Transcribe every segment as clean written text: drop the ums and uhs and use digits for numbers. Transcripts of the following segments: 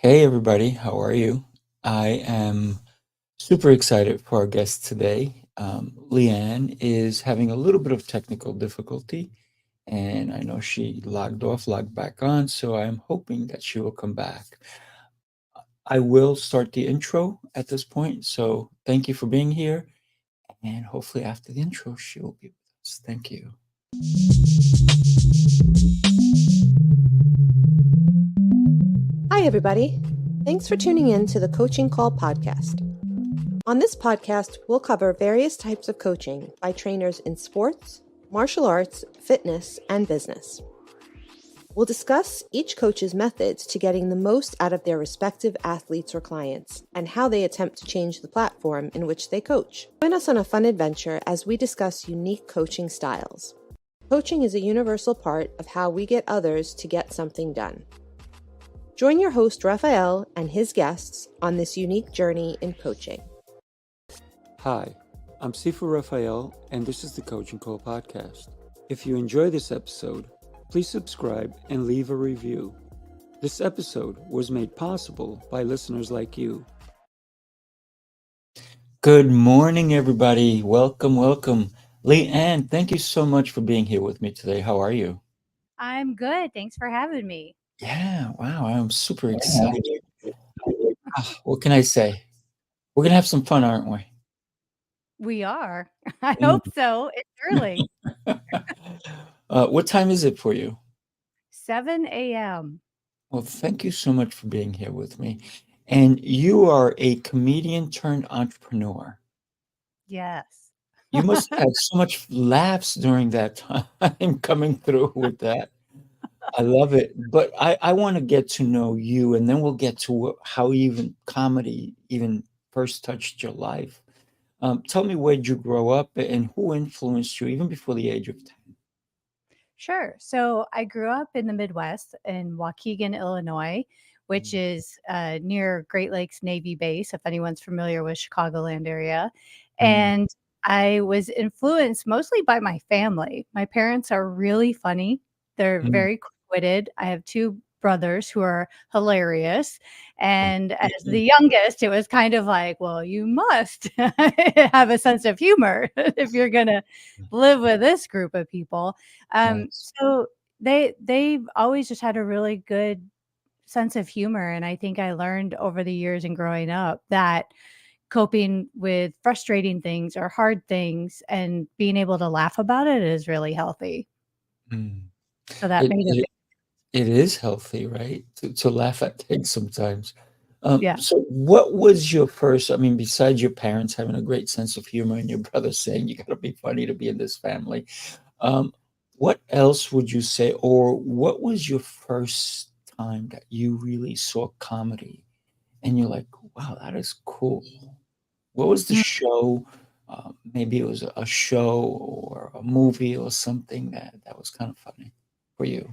Hey everybody, how are you? I am super excited for our guest today. Leanne is having a little bit of technical difficulty, and I know she logged off, logged back on, so I'm hoping that she will come back. I will start the intro at this point, so thank you for being here, and hopefully after the intro, she will be with us. Thank you. Hi, everybody. Thanks for tuning in to the Coaching Call podcast. On this podcast, we'll cover various types of coaching by trainers in sports, martial arts, fitness, and business. We'll discuss each coach's methods to getting the most out of their respective athletes or clients and how they attempt to change the platform in which they coach. Join us on a fun adventure as we discuss unique coaching styles. Coaching is a universal part of how we get others to get something done. Join your host, Raphael, and his guests on this unique journey in coaching. Hi, I'm Sifu Raphael, and this is the Coaching Call podcast. If you enjoy this episode, please subscribe and leave a review. This episode was made possible by listeners like you. Good morning, everybody. Welcome, welcome. Leanne, thank you so much for being here with me today. How are you? I'm good. Thanks for having me. Yeah, wow, I'm super excited. What can I say? We're going to have some fun, aren't we? We are. I hope so. It's early. What time is it for you? 7 a.m. Well, thank you so much for being here with me. And you are a comedian turned entrepreneur. Yes. You must have had so much laughs during that time coming through with that. I love it. But I want to get to know you, and then we'll get to how even comedy even first touched your life. Tell me, where did you grow up and who influenced you even before the age of 10? Sure. So I grew up in the Midwest in Waukegan, Illinois, which is near Great Lakes Navy Base, if anyone's familiar with Chicagoland area. And I was influenced mostly by my family. My parents are really funny. They're very quick-witted. I have two brothers who are hilarious. And as the youngest, it was kind of like, well, you must have a sense of humor if you're going to live with this group of people. Nice. So they've always just had a really good sense of humor. And I think I learned over the years and growing up that coping with frustrating things or hard things and being able to laugh about it is really healthy. Mm. So that It, made a it, it is healthy, right? To laugh at things sometimes. yeah. So what was your first, I mean, besides your parents having a great sense of humor and your brother saying you gotta be funny to be in this family, what else would you say, or what was your first time that you really saw comedy and you're like, wow, that is cool? What was the Mm. show? Maybe it was a show or a movie or something that was kind of funny for you.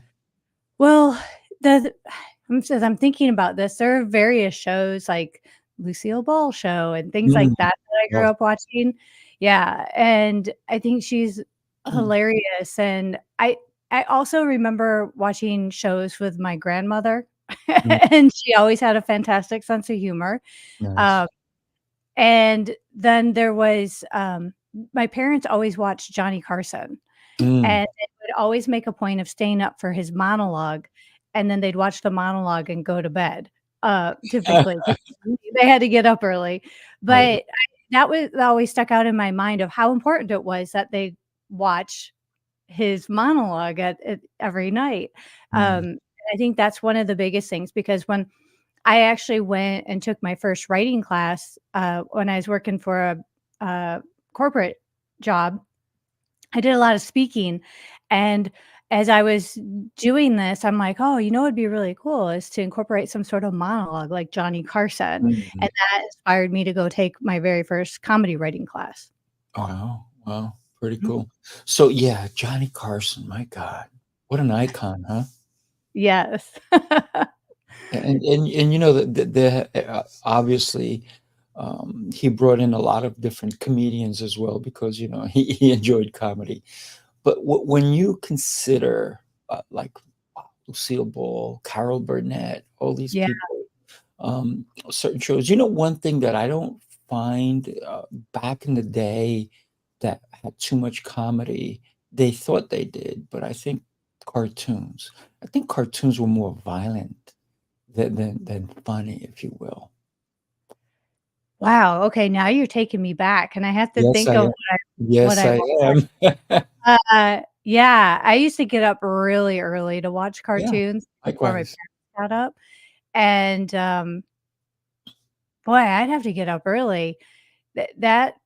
Well, as I'm thinking about this, there are various shows like Lucille Ball show and things like Mm, that that I grew love up watching. Yeah, and I think she's mm, hilarious, and I also remember watching shows with my grandmother, mm, and she always had a fantastic sense of humor. nice. Um, and then there was, my parents always watched Johnny Carson. Mm. And they would always make a point of staying up for his monologue, and then they'd watch the monologue and go to bed, typically, 'cause they had to get up early. Right. But that always stuck out in my mind of how important it was that they watch his monologue at every night. Nice. I think that's one of the biggest things because when I actually went and took my first writing class, when I was working for a corporate job, I did a lot of speaking, and as I was doing this, I'm like, "Oh, you know what'd be really cool is to incorporate some sort of monologue like Johnny Carson," Mm. and that inspired me to go take my very first comedy writing class. Wow, wow, pretty Mhm. cool. So, yeah, Johnny Carson, my God, what an icon, huh? Yes. And you know, obviously, he brought in a lot of different comedians as well because, you know, he enjoyed comedy. But when you consider, like, Lucille Ball, Carol Burnett, all these Yeah. people, certain shows. You know, one thing that I don't find back in the day that had too much comedy, they thought they did, but I think cartoons. I think cartoons were more violent than funny, if you will. Wow, okay, now you're taking me back, and I have to Yes, think I of am. what Yes, I I watched. am. Yeah, I used to get up really early to watch Yeah, cartoons before my likewise. parents got up, and, boy, I'd have to get up early. That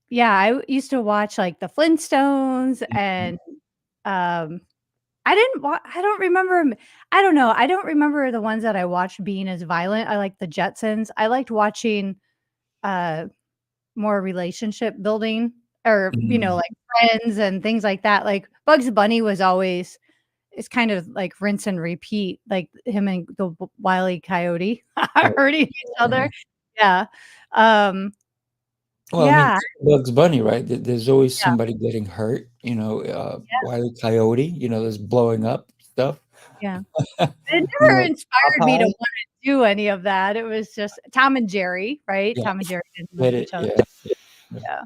yeah, I used to watch, like, the Flintstones Mhm. and, um, I don't remember 'em. I don't know, I don't remember the ones that I watched being as violent. I liked the Jetsons. I liked watching, uh more relationship building or, Mm. like Friends and things like that. Like Bugs Bunny was always it's kind of like rinse and repeat, like him and the Wile E. Coyote Oh, hurting each yeah. other. Yeah. Um, Well, I mean, yeah, Bugs Bunny, right? There's always yeah, somebody getting hurt, yeah, Wile E. Coyote, there's blowing up stuff. yeah. It You never know, inspired me to Popeye? wanna do any of that. It was just Tom and Jerry, right? Yeah, Tom and Jerry didn't get hurt it, each other. yeah, yeah. Yeah.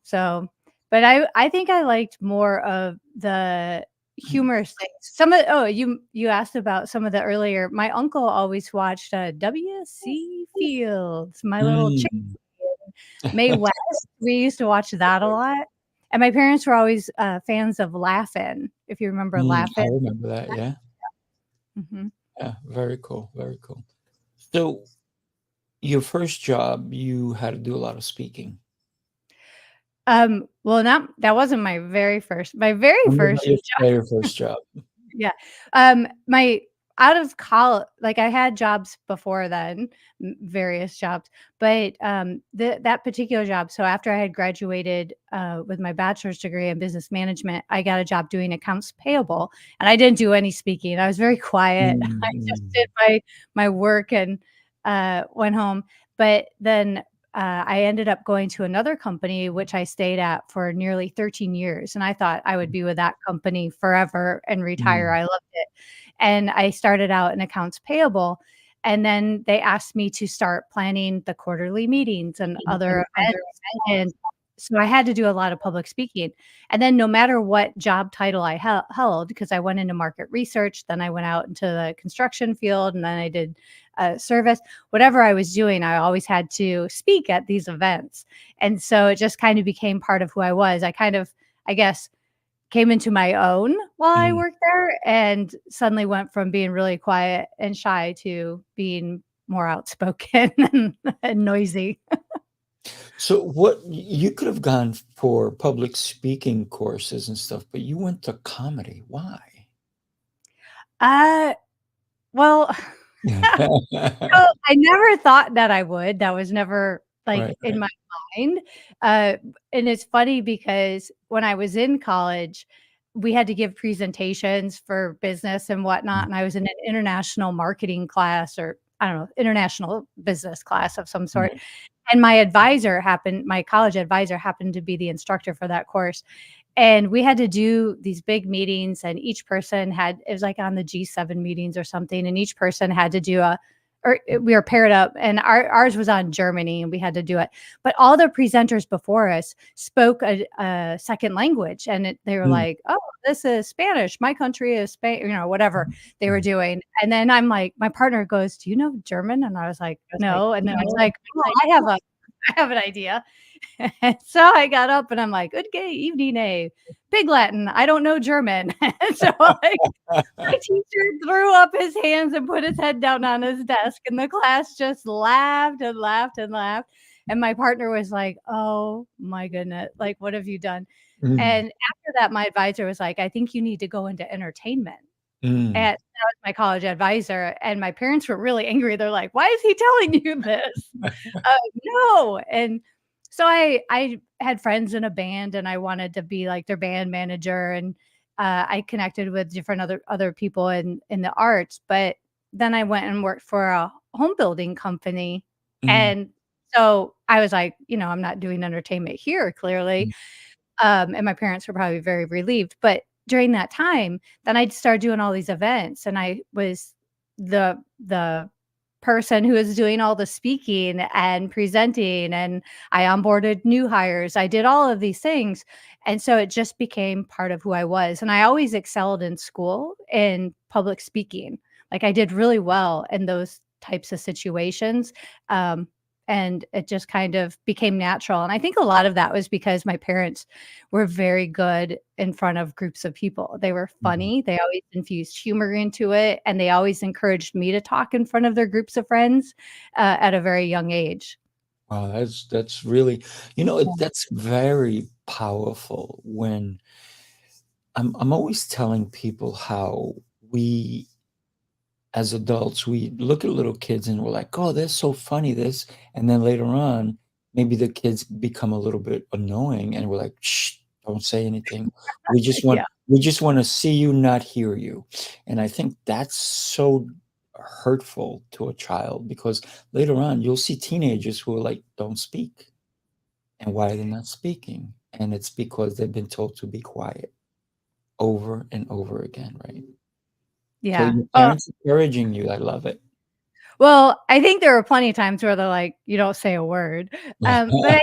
So, but I think I liked more of the Mm. humorous things. Some of you asked about some of the earlier my uncle always watched, W.C. Fields, My Little Chicken, Mm. Mae West. We used to watch that a lot, and my parents were always, fans of Laugh-In, if you remember I Laugh-In. remember that, yeah. Mhm. Yeah, very cool, very cool. So, your first job, you had to do a lot of speaking. Well, not that wasn't my very Tell me about first your first job. Yeah. My out of college, like, I had jobs before then, various jobs, but, that particular job so after I had graduated, with my bachelor's degree in business management, I got a job doing accounts payable, and I didn't do any speaking. I was very quiet. Mm, I just mm, did my work and, went home, but then, I ended up going to another company, which I stayed at for nearly 13 years, and I thought I would be with that company forever and retire. mm, I loved it. And I started out in accounts payable, and then they asked me to start planning the quarterly meetings and other events, and so I had to do a lot of public speaking. And then no matter what job title I held, because I went into market research, then I went out into the construction field, and then I did, service whatever I was doing, I always had to speak at these events. And so it just kind of became part of who I was. I kind of, I guess, came into my own while I mm. worked there and suddenly went from being really quiet and shy to being more outspoken and noisy. So you could have gone for public speaking courses and stuff, but you went to comedy. Why? Uh, well, so I never thought that I would. That was never, like, Right, in right. my mind. And it's funny because when I was in college, we had to give presentations for business and whatnot, Mm, and I was in an international marketing class or I don't know, international business class of some sort. right. And my college advisor happened to be the instructor for that course. And we had to do these big meetings, and each person had it was like on the G7 meetings or something, and each person had to do we were paired up, and ours was on Germany, and we had to do it. But all the presenters before us spoke a second language, and they were Mm, like, "Oh, this is Spanish. My country is Spain," whatever they were mm. doing. And then I'm like, my partner goes, "Do you know German?" And I was like, "No." And then I was like, "Oh, I have an idea." So I got up and I'm like, "Good gay evening, Pig Latin. I don't know German." And so, like, my teacher threw up his hands and put his head down on his desk, and the class just laughed and laughed and laughed. And my partner was like, "Oh my goodness, like, what have you done?" Mm, And after that, my advisor was like, "I think you need to go into entertainment." mm. And that was my college advisor, and my parents were really angry. They're like, "Why is he telling you this?" No, and so I had friends in a band, and I wanted to be like their band manager, and, I connected with different other people in the arts, but then I went and worked for a home building company, Mm, and so I was like, "I'm not doing entertainment here, clearly." mm, And my parents were probably very relieved, but during that time, then I started doing all these events, and I was the person who was doing all the speaking and presenting, and I onboarded new hires. I did all of these things. And so it just became part of who I was. And I always excelled in school in public speaking. Like I did really well in those types of situations. Um, and it just kind of became natural. And I think a lot of that was because my parents were very good in front of groups of people. They were Mhm. funny. They always infused humor into it, and they always encouraged me to talk in front of their groups of friends at a very young age. Wow, that's really, that's very powerful when I'm always telling people how we as adults, we look at little kids and we're like, "Oh, they're so funny, this." And then later on, maybe the kids become a little bit annoying and we're like, "Shh, don't say anything. We just want Yeah. we just want to see you, not hear you." And I think that's so hurtful to a child because later on you'll see teenagers who are like, "Don't speak." And why are they not speaking? And it's because they've been told to be quiet over and over again, right? So Yeah. your Oh, parents encouraging you, I love it. well, I think there were plenty of times where they're like, "You don't say a word." But I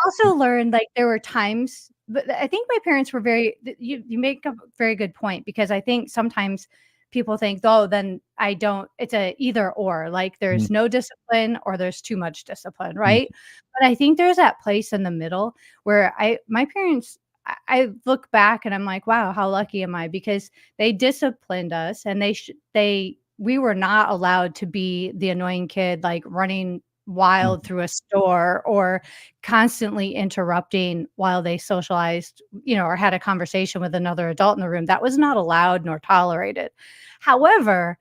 also learned, like, there were times, but I think my parents were very you make a very good point, because I think sometimes people think, "Oh, then I don't," it's a either or, like, Mm, there's no discipline or there's too much discipline, mm, right? But I think there's that place in the middle where my parents, I look back and I'm like, "Wow, how lucky am I?" Because they disciplined us, and they we were not allowed to be the annoying kid, like, running wild mhm, through a store or constantly interrupting while they socialized, or had a conversation with another adult in the room. That was not allowed nor tolerated. However,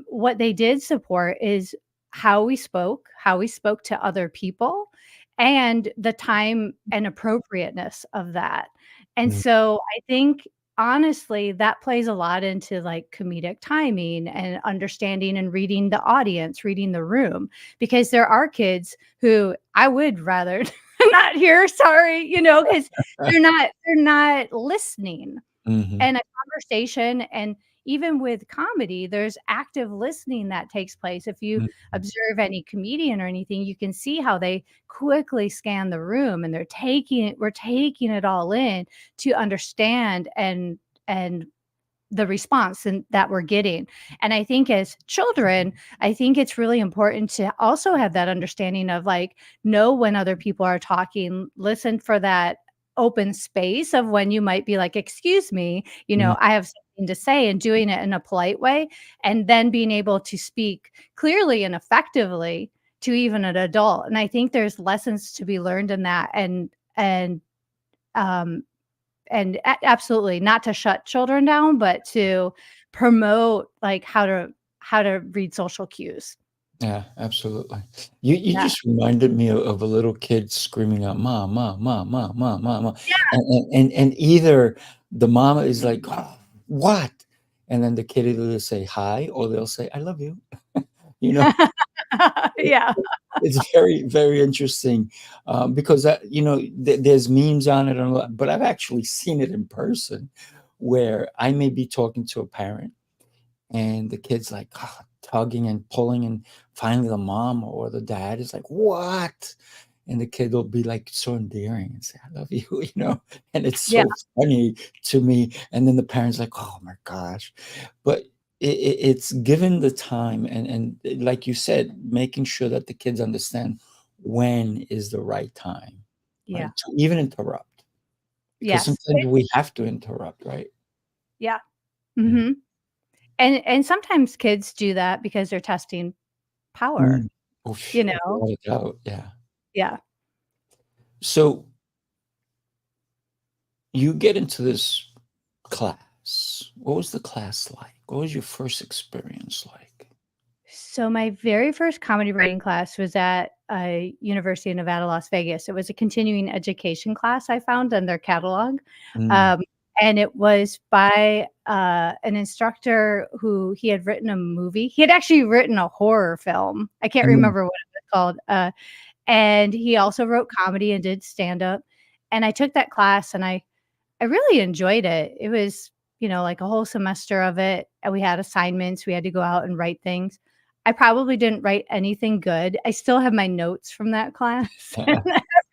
what they did support is how we spoke to other people, and the time and appropriateness of that. And mm, so I think honestly that plays a lot into like comedic timing and understanding and reading the audience, reading the room, because there are kids who I would rather not hear, sorry, because they're not listening, mhm, and a conversation. And even with comedy, there's active listening that takes place. If you mhm, observe any comedian or anything, you can see how they quickly scan the room, and we're taking it all in to understand and the response and that we're getting. And I think as children, I think it's really important to also have that understanding of like, know when other people are talking, listen for that open space of when you might be like, excuse me, mm, I have something to say, and doing it in a polite way, and then being able to speak clearly and effectively to even an adult. And I think there's lessons to be learned in that. Um Absolutely not to shut children down, but to promote, like, how to read social cues. yeah, absolutely. You Yeah. just reminded me of a little kid screaming out, "Mom, mom, mom, mom, mom, mom, mom," Yeah. and either the mama is like, "Oh, what?" And then the kid either say, "Hi," or they'll say, "I love you." You know? Yeah. It's very, very interesting, because there's memes on it and all that, but I've actually seen it in person where I may be talking to a parent and the kid's like, tugging and pulling, and finally the mom or the dad is like, "What?" And the kid will be, like, so endearing and say, "I love you," and it's Yeah. so funny to me, and then the parent's like, "Oh my gosh." But it's given the time and like you said, making sure that the kids understand when is the right time, Yeah. right? To even interrupt, because Yes. sometimes we have to interrupt, right? Yeah. Yeah. Mhm. And sometimes kids do that because they're testing power, Mm. you Oof, know? without a doubt, yeah. Yeah. So you get into this class. What was the class like? What was your first experience like? So my very first comedy writing class was at University of Nevada, Las Vegas. It was a continuing education class I found on their catalog, Mm, um, and it was by an instructor who he had written a movie. He had actually written a horror film. I can't mm, remember what it was called, and he also wrote comedy and did stand up. And I took that class, and I really enjoyed it. It was, like a whole semester of it, and we had assignments. We had to go out and write things. I probably didn't write anything good. I still have my notes from that class and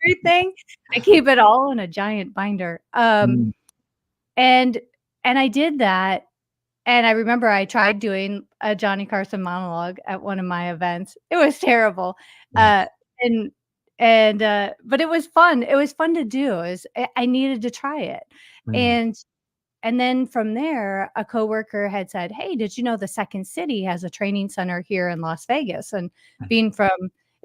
everything. I keep it all in a giant binder. Mm, And I did that, and I remember I tried doing a Johnny Carson monologue at one of my events. It was terrible. yeah. And but it was fun. It was fun to do. I needed to try it. Mm, And then from there, a coworker had said, "Hey, did you know the Second City has a training center here in Las Vegas?" And mm, being from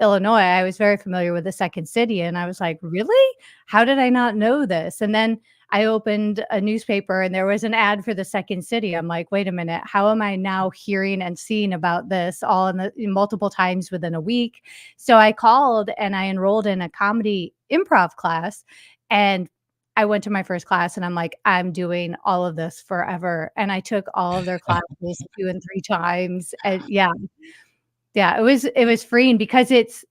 Illinois, I was very familiar with the Second City, and I was like, "Really? How did I not know this?" And then I opened a newspaper and there was an ad for the Second City. I'm like, "Wait a minute, how am I now hearing and seeing about this all in the multiple times within a week?" So I called and I enrolled in a comedy improv class, and I went to my first class and I'm like, "I'm doing all of this forever." And I took all of their classes 2 and 3 times, and yeah, it was freeing because it's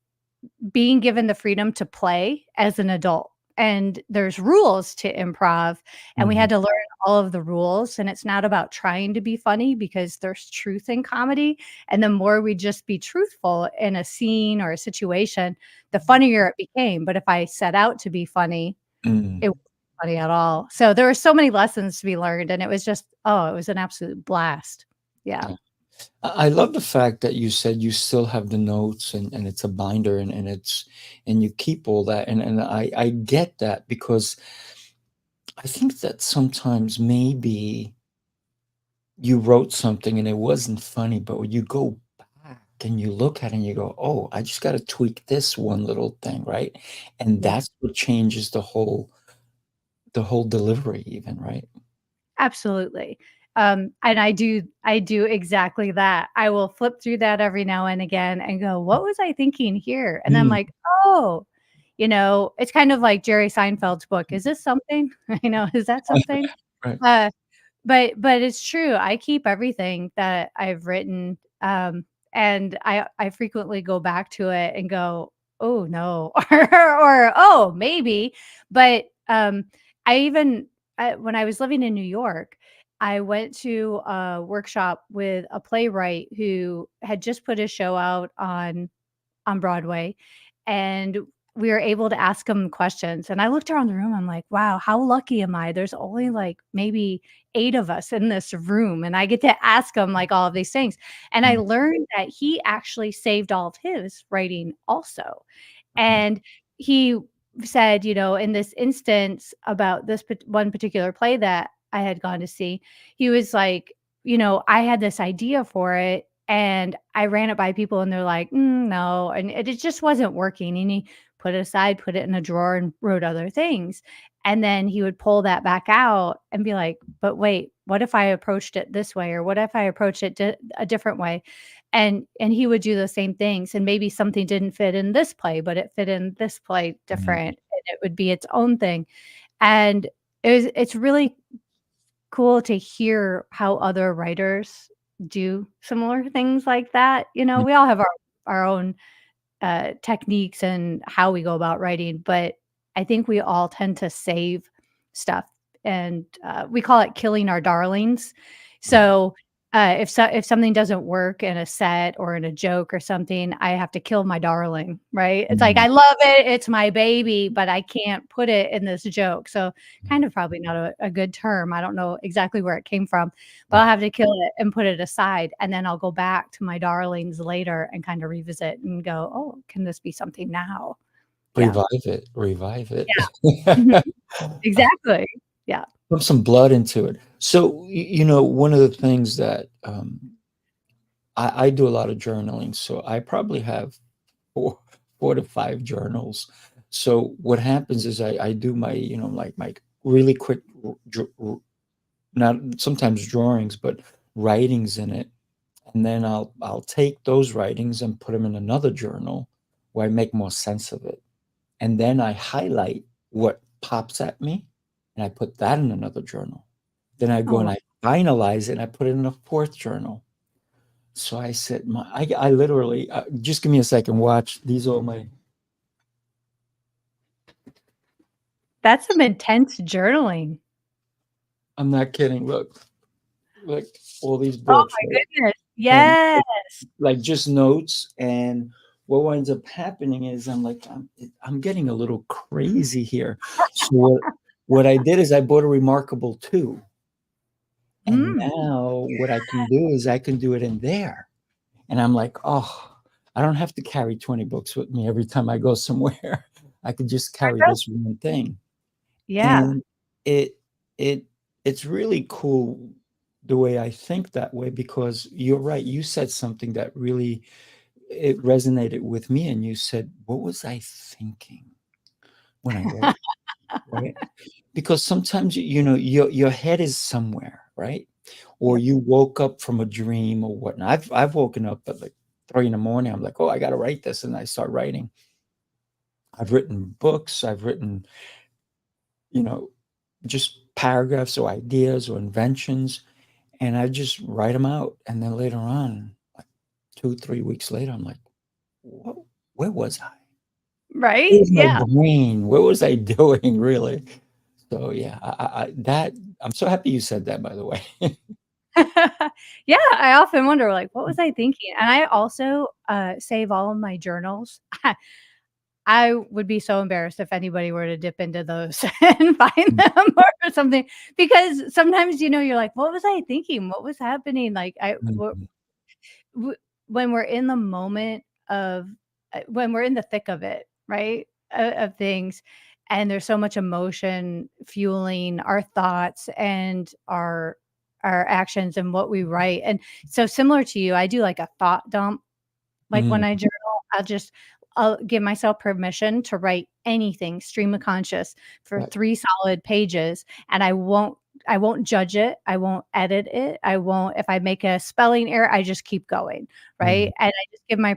being given the freedom to play as an adult. And there's rules to improv, and we mhm, had to learn all of the rules, and it's not about trying to be funny because there's truth in comedy, and the more we just be truthful in a scene or a situation, the funnier it became. But if I set out to be funny, mm, it wasn't funny at all. So there were so many lessons to be learned, and it was just, oh, it was an absolute blast. Yeah, yeah. I love the fact that you said you still have the notes and it's a binder and it's and you keep all that and I get that because I think that sometimes maybe you wrote something and it wasn't funny, but when you go back and you look at it and you go, "Oh, I just gotta tweak this one little thing," right? And yeah. that's what changes the whole delivery even, right? Absolutely. And I do exactly that. I will flip through that every now and again and go, "What was I thinking here?" And I'm Mm, like, "Oh," it's kind of like Jerry Seinfeld's book. Is this something? Is that something? right. Uh, but it's true. I keep everything that I've written, and I frequently go back to it and go, "Oh, no," or "Oh, maybe." But, I even when I was living in New York, I went to a workshop with a playwright who had just put a show out on Broadway, and we were able to ask him questions, and I looked around the room, I'm like, "Wow, how lucky am I? There's only, like, maybe 8 of us in this room, and I get to ask him, like, all of these things." And I Mm, learned that he actually saved all of his writing also. mhm, And he said, in this instance about this one particular play that I had gone to see, he was like, I had this idea for it and I ran it by people and they're like, no. And it just wasn't working. And he put it aside, put it in a drawer and wrote other things. And then he would pull that back out and be like, but wait, what if I approached it this way? Or what if I approached it a different way? And he would do the same things, and maybe something didn't fit in this play, but it fit in this play mhm, different, and it would be its own thing. And it's really cool to hear how other writers do similar things like that. mm, We all have our own techniques and how we go about writing, but I think we all tend to save stuff, and we call it killing our darlings. mm, So if something doesn't work in a set or in a joke or something, I have to kill my darling, right? It's like mm, I love it, it's my baby, but I can't put it in this joke. So mm, kind of probably not a good term. I don't know exactly where it came from, but I'll right. have to kill it and put it aside, and then I'll go back to my darlings later and kind of revisit and go, "Oh, can this be something now?" Yeah. Revive it. Yeah. Mhm. Exactly. Yeah. Put some blood into it. So, one of the things that, I do a lot of journaling, so I probably have 4 4 to 5 journals. So, what happens is I do my, like, my really quick r dr r not sometimes drawings, but writings in it, and then I'll take those writings and put them in another journal where I make more sense of it. And then I highlight what pops at me, and I put that in another journal. Then I go Oh, and I finalize it, and I put it in a 4th journal. So I said, I literally, just give me a second, watch. These are my that's some intense journaling. I'm not kidding. Look, all these Oh books, my right? goodness. and Yes. like just notes. And what winds up happening is I'm like, I'm getting a little crazy here. So what I did is I bought a Remarkable 2. And Mm, now what I can do is I can do it in there. And I'm like, oh, I don't have to carry 20 books with me every time I go somewhere. I could just carry this one thing. yeah. And it it it's really cool the way I think that way, because you're right. You said something that really it resonated with me, and you said, "What was I thinking when I wrote?" Right? Because sometimes your head is somewhere, right? Or Yep. you woke up from a dream or whatnot. I've woken up at like 3 in the morning. I'm like, oh, I got to write this, and I start writing. I've written books. I've written, you know, just paragraphs or ideas or inventions, and I just write them out. And then later on, like 2, 3 weeks later, I'm like, what, where was I? Where Right? was my Yeah. brain? What was I doing, really? So yeah, that I'm so happy you said that, by the way. Yeah, I often wonder, like, what was I thinking? And I also, save all of my journals. I would be so embarrassed if anybody were to dip into those and find Mm, them or something, because sometimes, you're like, "What was I thinking? What was happening?" Like, mhm, w when we're in the moment of when we're in the thick of it, right, of things, and there's so much emotion fueling our thoughts and our actions and what we write, and so similar to you, I do like a thought dump. Like, when mm, I journal, I'll give myself permission to write anything stream of conscious for right, 3 solid pages, and I won't judge it, I won't edit it, I won't if I make a spelling error, I just keep going, mm, right? And I just give my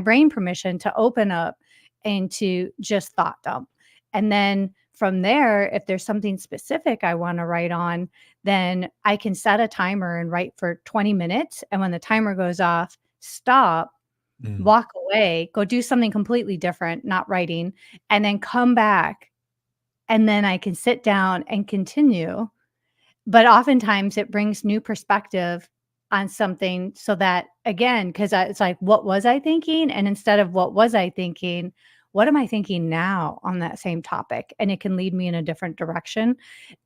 brain permission to open up and to just thought dump. And then from there, if there's something specific I wanna write on, then I can set a timer and write for 20 minutes, and when the timer goes off, stop, mm, walk away, go do something completely different, not writing, and then come back, and then I can sit down and continue. But oftentimes it brings new perspective on something so that again, 'cause it's like, "What was I thinking?" And instead of "What was I thinking?" "What am I thinking now on that same topic?" And it can lead me in a different direction,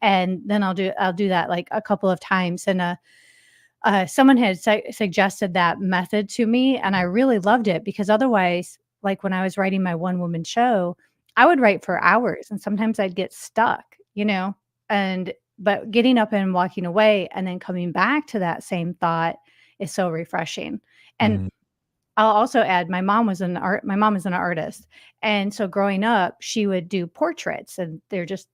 and then I'll do that, like, a couple of times, and, someone had suggested that method to me, and I really loved it because otherwise, like when I was writing my one woman show, I would write for hours and sometimes I'd get stuck. And but getting up and walking away and then coming back to that same thought is so refreshing. And mm, I'll also add my mom is an artist. And so growing up, she would do portraits and they're just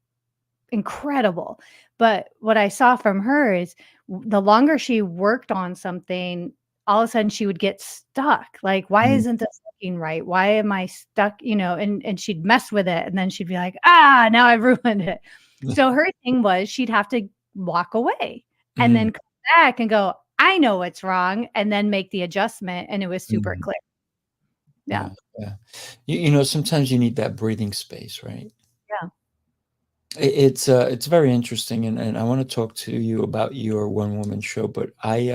incredible. But what I saw from her is the longer she worked on something, all of a sudden she would get stuck. Like, why mm. isn't this looking right? Why am I stuck? And she'd mess with it. And then she'd be like, ah, now I've ruined it. So her thing was she'd have to walk away and Mm, then come back and go, I know what's wrong, and then make the adjustment. And it was super mm, clear. Yeah. yeah, yeah. Sometimes you need that breathing space, right? Yeah. It's very interesting, and I want to talk to you about your one woman show. But I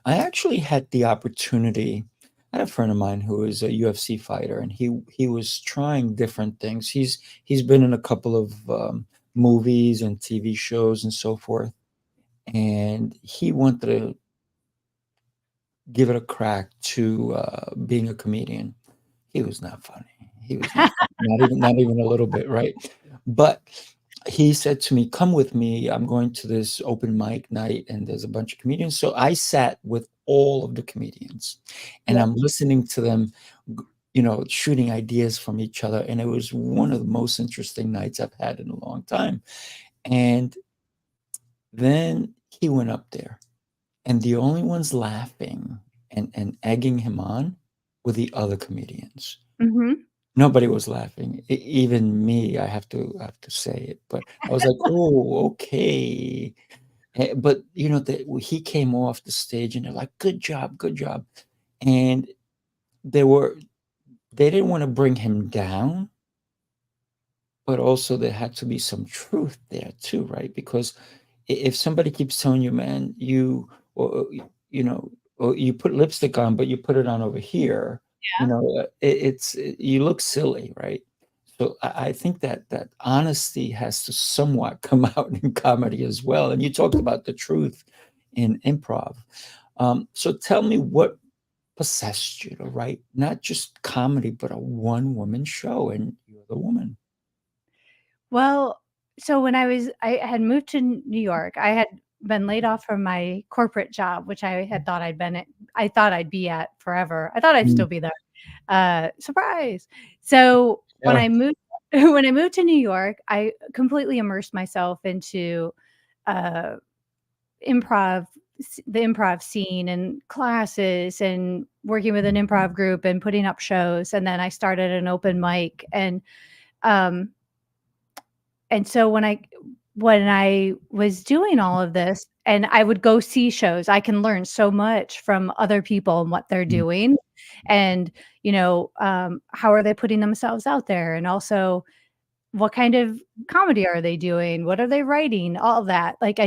actually had the opportunity. I had a friend of mine who is a UFC fighter, and he was trying different things. He's been in a couple of movies and TV shows and so forth, and he wanted to give it a crack to being a comedian. He was not funny. He was not funny. Not even a little bit, right? But he said to me, "Come with me. I'm going to this open mic night, and there's a bunch of comedians." So I sat with all of the comedians, and Yep. I'm listening to them, shooting ideas from each other, and it was one of the most interesting nights I've had in a long time. And then he went up there, and the only ones laughing and egging him on were the other comedians. Hmm. Nobody was laughing, even me, I have to say it, but I was like, "Oh, okay." But, he came off the stage and they're like, "Good job, good job." And they were they didn't wanna bring him down, but also there had to be some truth there too, right? Because if somebody keeps telling you, "Man, you," or, well, you put lipstick on, but you put it on over here, Yeah. you look silly, right? So I think that honesty has to somewhat come out in comedy as well. And you talked about the truth in improv. So tell me what possessed you to write not just comedy, but a one-woman show, and you're the woman. Well, so when I had moved to New York, I had been laid off from my corporate job, which I had thought I thought I'd be at forever. I thought I'd Mm, still be there. Surprise. So when yeah. I moved when I moved to New York, I completely immersed myself into uh improv the improv scene and classes and working with an improv group and putting up shows, and then I started an open mic, um and so when I was doing all of this and I would go see shows, I can learn so much from other people and what they're Mm, doing, and how are they putting themselves out there, and also what kind of comedy are they doing, what are they writing, all of that. Like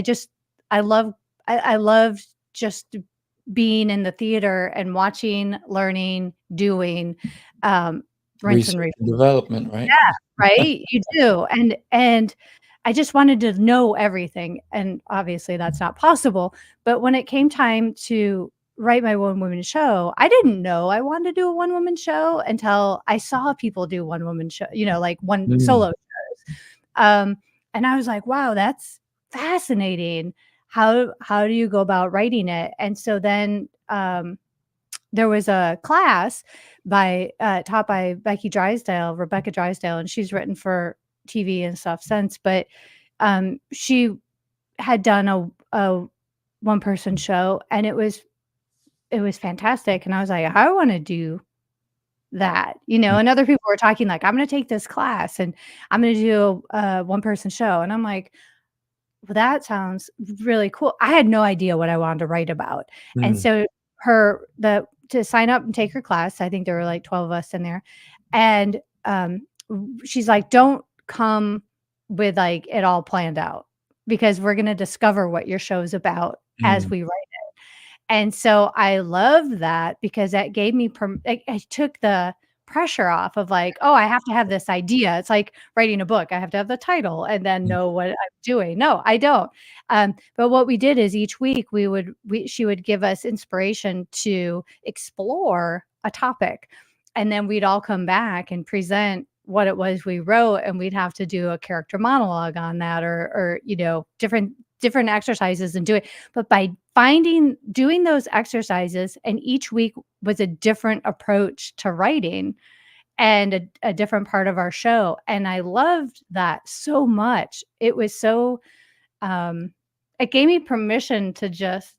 I love I love just being in the theater and watching, learning, doing, um, rinse and research repeat. and development, right? Yeah, right? You do, and I just wanted to know everything, and obviously that's not possible, but when it came time to write my one-woman show, I didn't know I wanted to do a one-woman show until I saw people do one-woman show, like one Mm, solo shows, um, and I was like, "Wow, that's fascinating. How do you go about writing it?" And so then, there was a class taught by Rebecca Drysdale, and she's written for TV and stuff since, but, she had done a one-person show, and it was fantastic, and I was like, "I wanna do that," mm, and other people were talking like, "I'm gonna take this class, and I'm gonna do a one-person show," and I'm like, well, that sounds really cool. I had no idea what I wanted to write about. And mm, so her the to sign up and take her class, I think there were like 12 of us in there. And she's like, don't come with like it all planned out because we're going to discover what your show's about as mm, we write. And so I love that because that gave me I took the pressure off of like, "Oh, I have to have this idea." It's like writing a book. I have to have the title and then mm, know what I'm doing. No, I don't. But what we did is each week she would give us inspiration to explore a topic, and then we'd all come back and present what it was we wrote, and we'd have to do a character monologue on that or different exercises and do it. But by doing those exercises, and each week was a different approach to writing and a different part of our show, and I loved that so much. It was so, um it gave me permission to just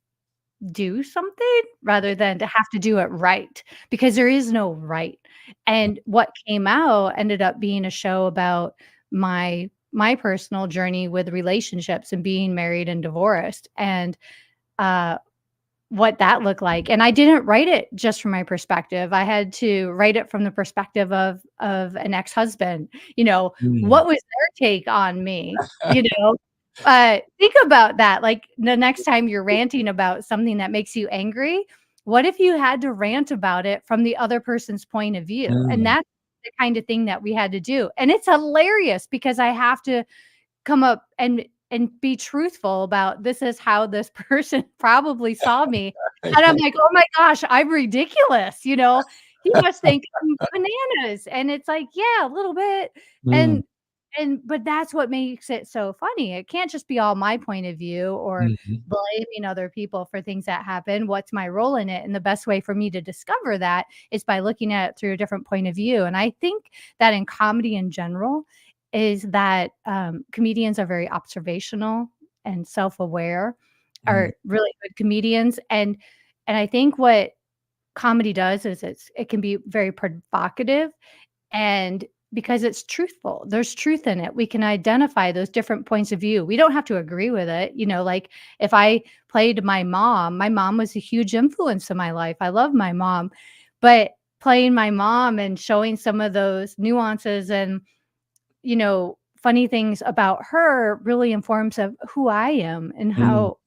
do something rather than to have to do it right, because there is no right. And what came out ended up being a show about my personal journey with relationships and being married and divorced, and, uh what that looked like, and I didn't write it just from my perspective. I had to write it from the perspective of an ex-husband. mm. What was their take on me? Think about that, like, the next time you're ranting about something that makes you angry, what if you had to rant about it from the other person's point of view? And Mm, that's the kind of thing that we had to do, and it's hilarious because I have to come up and be truthful about this is how this person probably saw me, and I'm like, "Oh my gosh, I'm ridiculous," you know? He must think I'm bananas, and it's like, "Yeah, a little bit," mm, and but that's what makes it so funny. It can't just be all my point of view or mhm, blaming other people for things that happen. What's my role in it? And the best way for me to discover that is by looking at it through a different point of view, and I think that in comedy in general is that, comedians are very observational and self-aware, mm, are really good comedians, and I think what comedy does is it can be very provocative, and because it's truthful, there's truth in it. We can identify those different points of view. We don't have to agree with it, like, if I played my mom was a huge influence in my life. I love my mom, but playing my mom and showing some of those nuances and funny things about her really informs of who I am and mm, how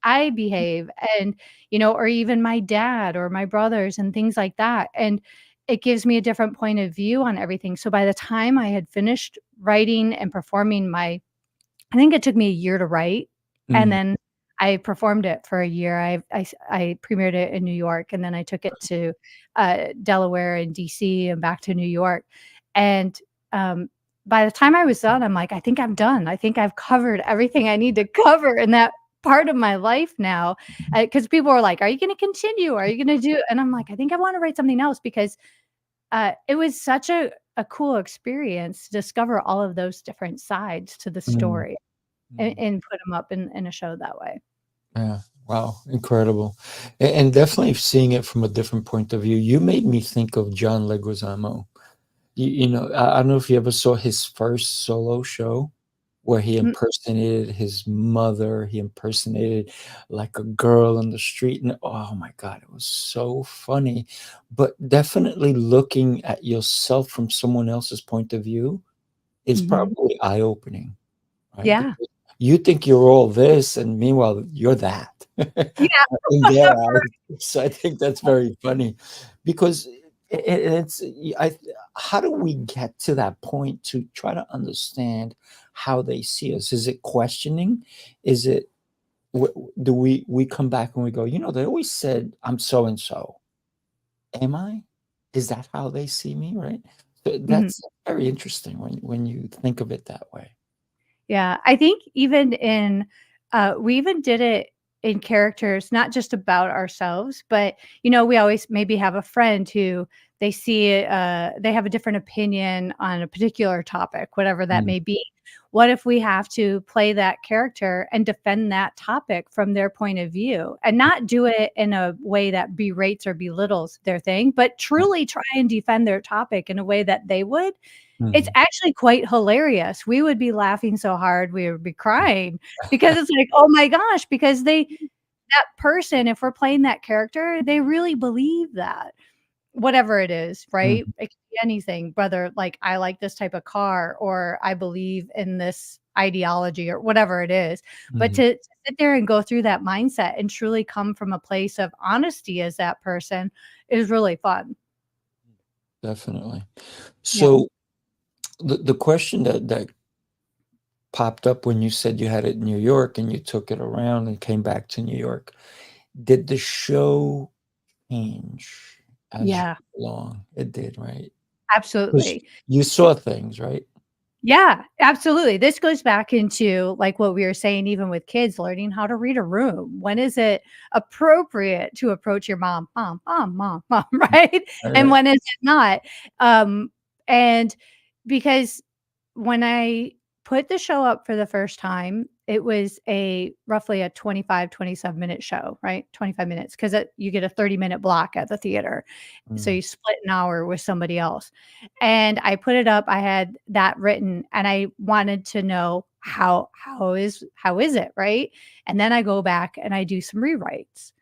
I behave, and, or even my dad or my brothers and things like that. And it gives me a different point of view on everything. So by the time I had finished writing and performing I think it took me a year to write, and Mm. then I performed it for a year. I premiered it in New York, and then I took it to, Delaware and DC and back to New York, and, um, by the time I was done, I'm like, "I think I'm done. I think I've covered everything I need to cover in that part of my life now," because people are like, "Are you gonna continue? Are you gonna do," and I'm like, "I think I wanna write something else," because, it was such a cool experience to discover all of those different sides to the Mm. story. Mm. And put them up in a show that way. Yeah. Wow. Incredible. And definitely seeing it from a different point of view. You made me think of John Leguizamo. I don't know if you ever saw his first solo show where he Mm, impersonated his mother. He impersonated like a girl on the street. And oh my God, it was so funny. But definitely looking at yourself from someone else's point of view is mhm. probably eye-opening, right? Yeah. Because you think you're all this, and meanwhile, you're that Yeah. in their eyes. So I think that's very funny because it's I. How do we get to that point to try to understand how they see us? Is it questioning? Is it do we come back and we go, they always said I'm so and so. Am I? Is that how they see me? Right. So Mhm. that's very interesting when you think of it that way. Yeah, I think even we even did it in characters, not just about ourselves, but, we always maybe have a friend who they have a different opinion on a particular topic, whatever that Mm, may be. What if we have to play that character and defend that topic from their point of view and not do it in a way that berates or belittles their thing, but truly try and defend their topic in a way that they would? It's mhm. actually quite hilarious. We would be laughing so hard, we would be crying because it's like, "Oh my gosh," because that person, if we're playing that character, they really believe that. Whatever it is, right? Mhm, It could be anything, whether, like, I like this type of car or I believe in this ideology or whatever it is. But mhm. to sit there and go through that mindset and truly come from a place of honesty as that person is really fun. Definitely. Yeah. So the question that popped up when you said you had it in New York and you took it around and came back to New York, did the show change as you Yeah, went along? It did, right? 'Cause absolutely. you saw things, right? Yeah, absolutely. This goes back into like what we were saying, even with kids learning how to read a room. When is it appropriate to approach your mom, mom, mom, mom, mom, right? And Right. when is it not? Um, and because when I put the show up for the first time, it was a roughly a 27-minute show, right? 25 minutes because you get a 30-minute block at the theater. So Mm, you split an hour with somebody else. And I put it up, I had that written, and I wanted to know how is it, right? And then I go back and I do some rewrites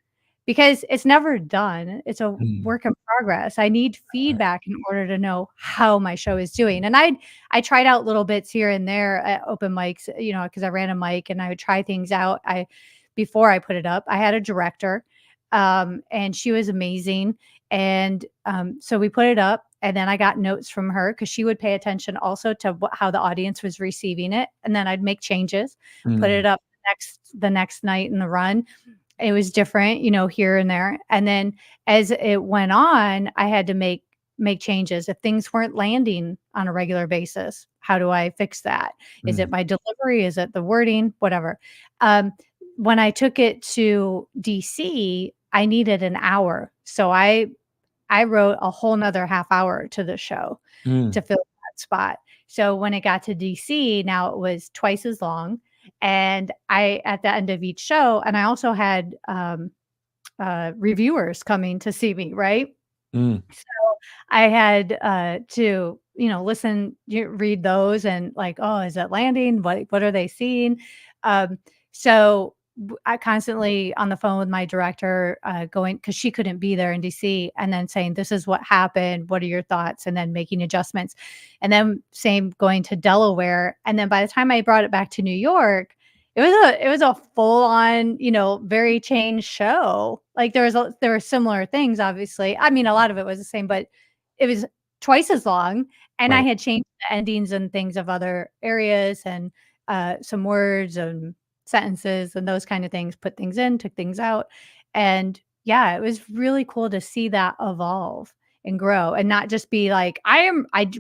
because it's never done. It's a mm, work in progress. I need right. feedback in order to know how my show is doing. And I tried out little bits here and there at open mics, because I ran a mic and I would try things out. I Before I put it up, I had a director, and she was amazing. And so we put it up, and then I got notes from her because she would pay attention also to how the audience was receiving it, and then I'd make changes, put Mm, it up the next night in the run. It was different, here and there. And then as it went on, I had to make changes. If things weren't landing on a regular basis, how do I fix that? Is it mm, my delivery? Is it the wording? Whatever. Um, when I took it to DC, I needed an hour. So I wrote a whole nother half hour to the show to mm, fill that spot. So when it got to DC, now it was twice as long. And I at the end of each show, and I also had reviewers coming to see me, right? mm, So I had to, listen, read those and like, oh, is it landing? What are they seeing? So I constantly on the phone with my director, going because she couldn't be there in DC, and then saying, "This is what happened. What are your thoughts?" And then making adjustments, and then same going to Delaware, and then by the time I brought it back to New York, it was a full on, very changed show. Like there were similar things, obviously. I mean, a lot of it was the same, but it was twice as long. And I Right. had changed the endings and things of other areas and some words and sentences and those kind of things, put things in, took things out. And yeah, it was really cool to see that evolve and grow and not just be like, I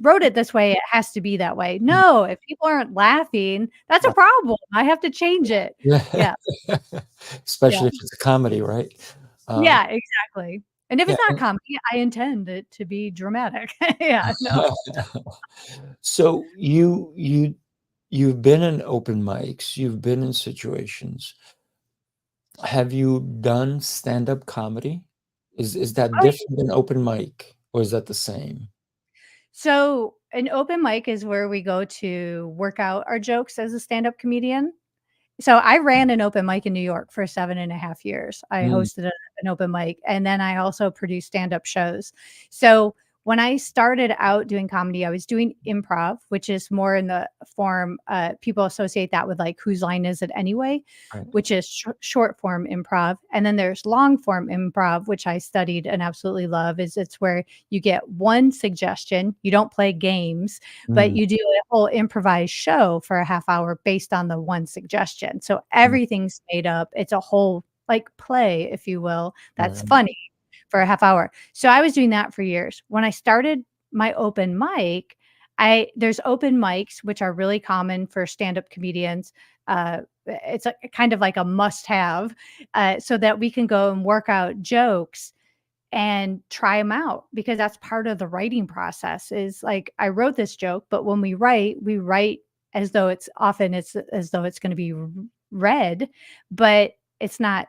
wrote it this way, it has to be that way. Mm. No, if people aren't laughing, that's a problem. I have to change it. Yeah. Yeah. Yeah. Especially if it's a comedy, right? Um, Yeah, exactly. And if yeah. it's not comedy, I intend it to be dramatic. Yeah, no. So you've been in open mics, you've been in situations. Have you done stand-up comedy? Is that Oh, different than open mic, or is that the same? so an open mic is where we go to work out our jokes as a stand-up comedian. So I ran an open mic in New York for 7.5 years. I Mm, hosted an open mic, and then I also produced stand-up shows. So when I started out doing comedy, I was doing improv, which is more in the form, people associate that with like whose line is it anyway, right. which is short form improv. And then there's long form improv, which I studied and absolutely love. Is it's where you get one suggestion, you don't play games, but Mm, you do a whole improvised show for a half hour based on the one suggestion. So mm, everything's made up. It's a whole like play, if you will, that's right. funny for a half hour. So I was doing that for years. When I started my open mic, there's open mics which are really common for stand-up comedians. It's a kind of like a must-have, so that we can go and work out jokes and try them out because that's part of the writing process is like I wrote this joke, but when we write as though it's as though it's going to be read, but it's not.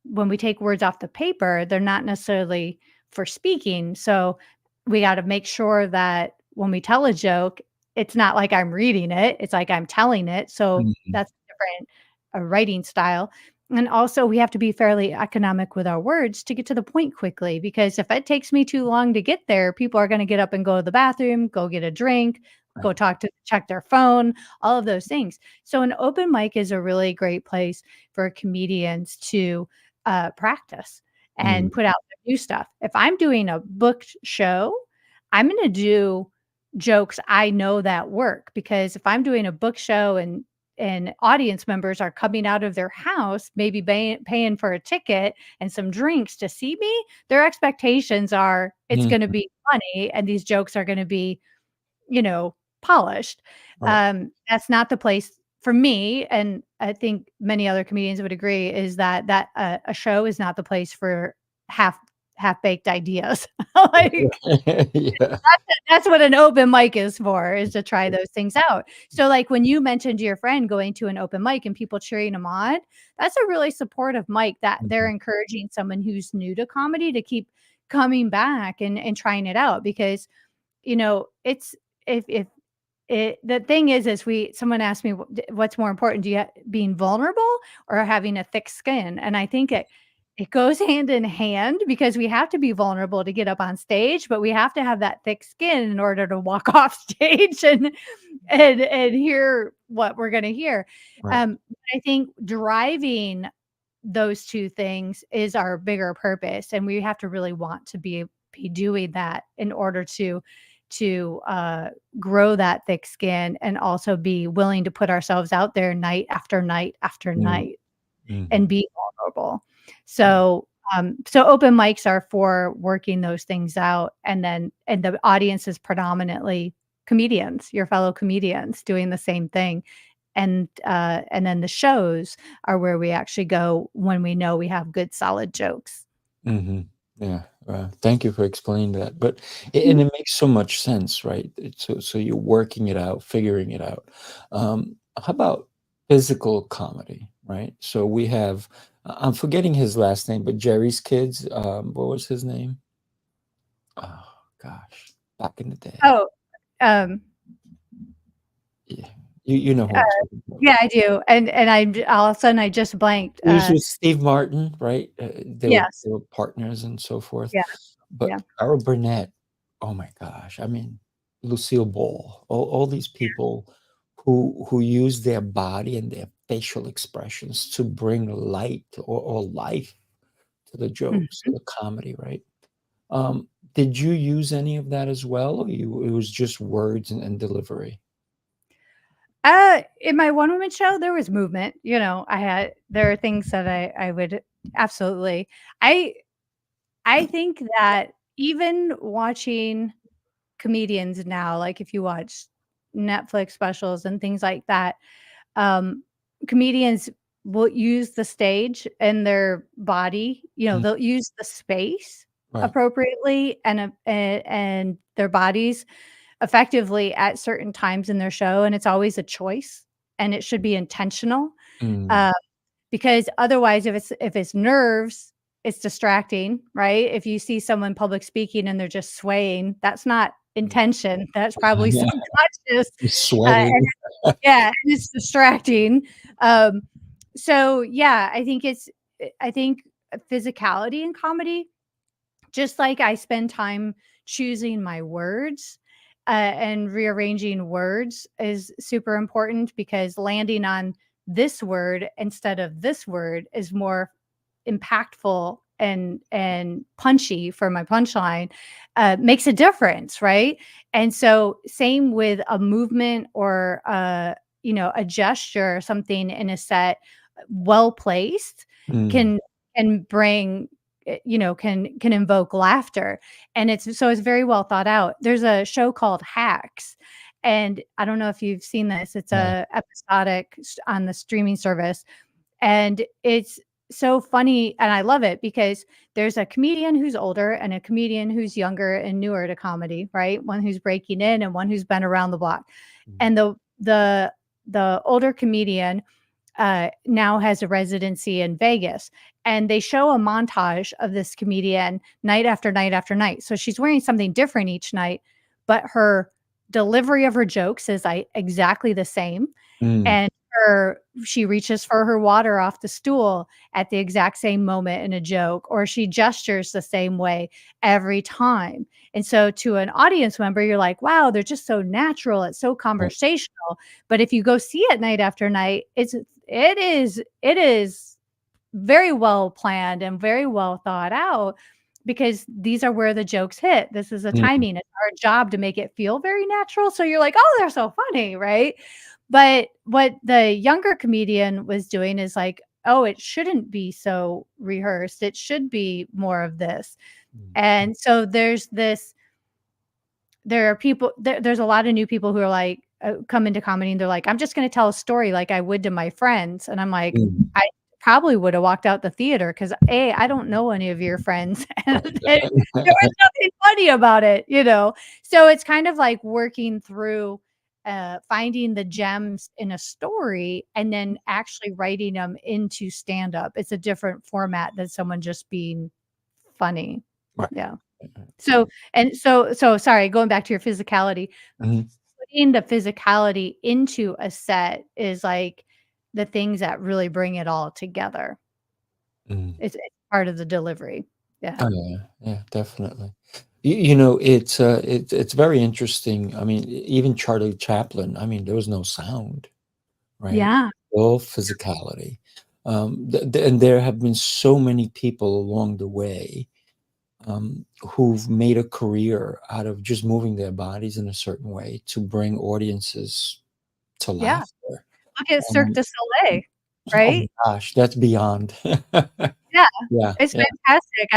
When we take words off the paper, they're not necessarily for speaking. So we got to make sure that when we tell a joke, it's not like I'm reading it, it's like I'm telling it. So Mhm, that's a different writing style. And also, we have to be fairly economic with our words to get to the point quickly, because if it takes me too long to get there, people are going to get up and go to the bathroom, go get a drink, right. go check their phone, all of those things. So, an open mic is a really great place for comedians to practice Mm, and put out their new stuff. If I'm doing a booked show, I'm going to do jokes I know that work, because if I'm doing a book show and audience members are coming out of their house, maybe paying for a ticket and some drinks to see me, their expectations are it's mhm, going to be funny and these jokes are going to be, polished. right. That's not the place for me, and I think many other comedians would agree, is that a show is not the place for half half-baked ideas. Like, Yeah. that's what an open mic is for, is to try those things out. So, like, when you mentioned your friend going to an open mic and people cheering him on, that's a really supportive mic that they're Mhm, encouraging someone who's new to comedy to keep coming back and trying it out because, it's if the thing is we someone asked me what's more important, do you being vulnerable or having a thick skin? And I think it goes hand in hand, because we have to be vulnerable to get up on stage, but we have to have that thick skin in order to walk off stage and hear what we're going to hear. right. I think driving those two things is our bigger purpose, and we have to really want to be doing that in order to grow that thick skin and also be willing to put ourselves out there night after night after Mm, night mhm, and be vulnerable. right. So open mics are for working those things out, and the audience is predominantly comedians, your fellow comedians doing the same thing. And then the shows are where we actually go when we know we have good solid jokes. Mhm. Yeah, thank you for explaining that, but and Mhm. it makes so much sense, right? So you're working it out, figuring it out. How about physical comedy, right? So we have I'm forgetting his last name, but Jerry's Kids, what was his name? Oh gosh, back in the day. Oh, um, Yeah. You know who uh, I'm talking about. yeah, I do, and all of a sudden I just blanked. He was with Steve Martin, right? Yes, They were partners and so forth. yeah, But yeah, Carol Burnett, oh my gosh! I mean, Lucille Ball, all these people who use their body and their facial expressions to bring light or life to the jokes, Mhm. the comedy, right? Did you use any of that as well, or it was just words and delivery? In my one woman show, there was movement. There are things that I would absolutely. I I think that even watching comedians now, like if you watch Netflix specials and things like that, um, comedians will use the stage and their body, Mm, they'll use the space right. appropriately and their bodies effectively at certain times in their show, and it's always a choice, and it should be intentional, Mm, uh, because otherwise, if it's nerves, it's distracting, right? If you see someone public speaking and they're just swaying, that's not mm. intention, that's probably Yeah, subconscious, and sweating. yeah, and it's distracting. Um, so yeah, I think physicality in comedy, just like I spend time choosing my words, and rearranging words is super important because landing on this word instead of this word is more impactful and punchy for my punchline, makes a difference, right? And so same with a movement or a gesture or something in a set, well placed, Mm, can bring can invoke laughter, and it's very well thought out. There's a show called Hacks, and I don't know if you've seen this. It's yeah. a episodic on the streaming service, and it's so funny, and I love it because there's a comedian who's older and a comedian who's younger and newer to comedy, right? One who's breaking in and one who's been around the block. Mm, And the older comedian now has a residency in Vegas. And they show a montage of this comedian night after night after night. So she's wearing something different each night, but her delivery of her jokes is exactly the same. mm, And she reaches for her water off the stool at the exact same moment in a joke, or she gestures the same way every time. And so to an audience member, you're like, wow, they're just so natural. It's so right. conversational. But if you go see it night after night, it is very well planned and very well thought out because these are where the jokes hit. This is the Mm, timing. It's our job to make it feel very natural. So you're like, oh, they're so funny, right? But what the younger comedian was doing is like, oh, it shouldn't be so rehearsed. It should be more of this. mm, And so there's a lot of new people who are like, come into comedy and they're like, I'm just going to tell a story like I would to my friends. And I'm like, mm. I probably would have walked out the theater because I don't know any of your friends. And there was nothing funny about it. So it's kind of like working through finding the gems in a story and then actually writing them into stand up. It's a different format than someone just being funny. Right. Yeah. Right, right. So sorry, going back to your physicality, Mhm, putting the physicality into a set is like the things that really bring it all together. mm. It's part of the delivery. Yeah. Oh, yeah, yeah, definitely. It's very interesting. I mean, even Charlie Chaplin, I mean, there was no sound, right? Yeah. All physicality. And there have been so many people along the way, who've made a career out of just moving their bodies in a certain way to bring audiences to Yeah. laughter. Look at Cirque Um, du Soleil, oh my right? gosh, that's beyond. Yeah. Yeah, It's yeah. fantastic.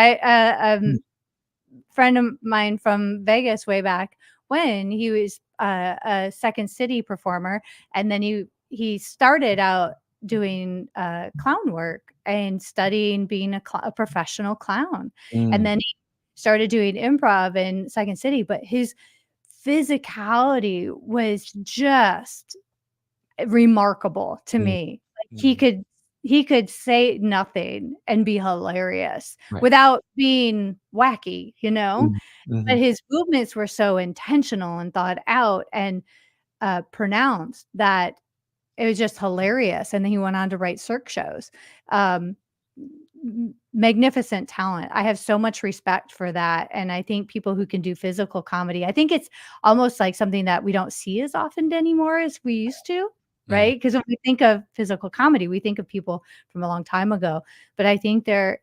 Mm, Friend of mine from Vegas way back when he was a Second City performer, and then he started out doing clown work and studying being a professional clown, and mm, then he started doing improv in Second City. But his physicality was just remarkable to mm, me. Like mm, he could say nothing and be hilarious right. without being wacky. Mm, But mhm, his movements were so intentional and thought out and, pronounced that it was just hilarious, and then he went on to write Cirque shows. Um, Magnificent talent. I have so much respect for that, and I think people who can do physical comedy, I think it's almost like something that we don't see as often anymore as we used to. Yeah. right? Because when we think of physical comedy, we think of people from a long time ago, but I think that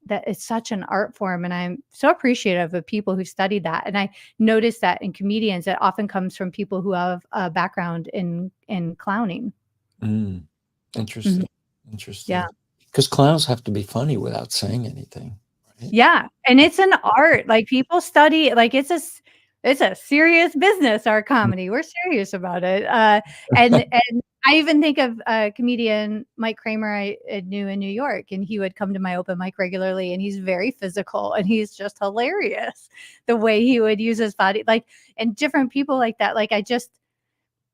it's such an art form, and I'm so appreciative of people who studied that. And I noticed that in comedians, it often comes from people who have a background in clowning. Mm. Mhm. Interesting. Yeah. Interesting. Because clowns have to be funny without saying anything, right? Yeah, and it's an art, like, people study like, it's a serious business, our Mm. comedy, we're serious about it, and I even think of comedian Mike Kramer I knew in New York, and he would come to my open mic regularly, and he's very physical, and he's just hilarious, the way he would use his body, like, and different people like that, like,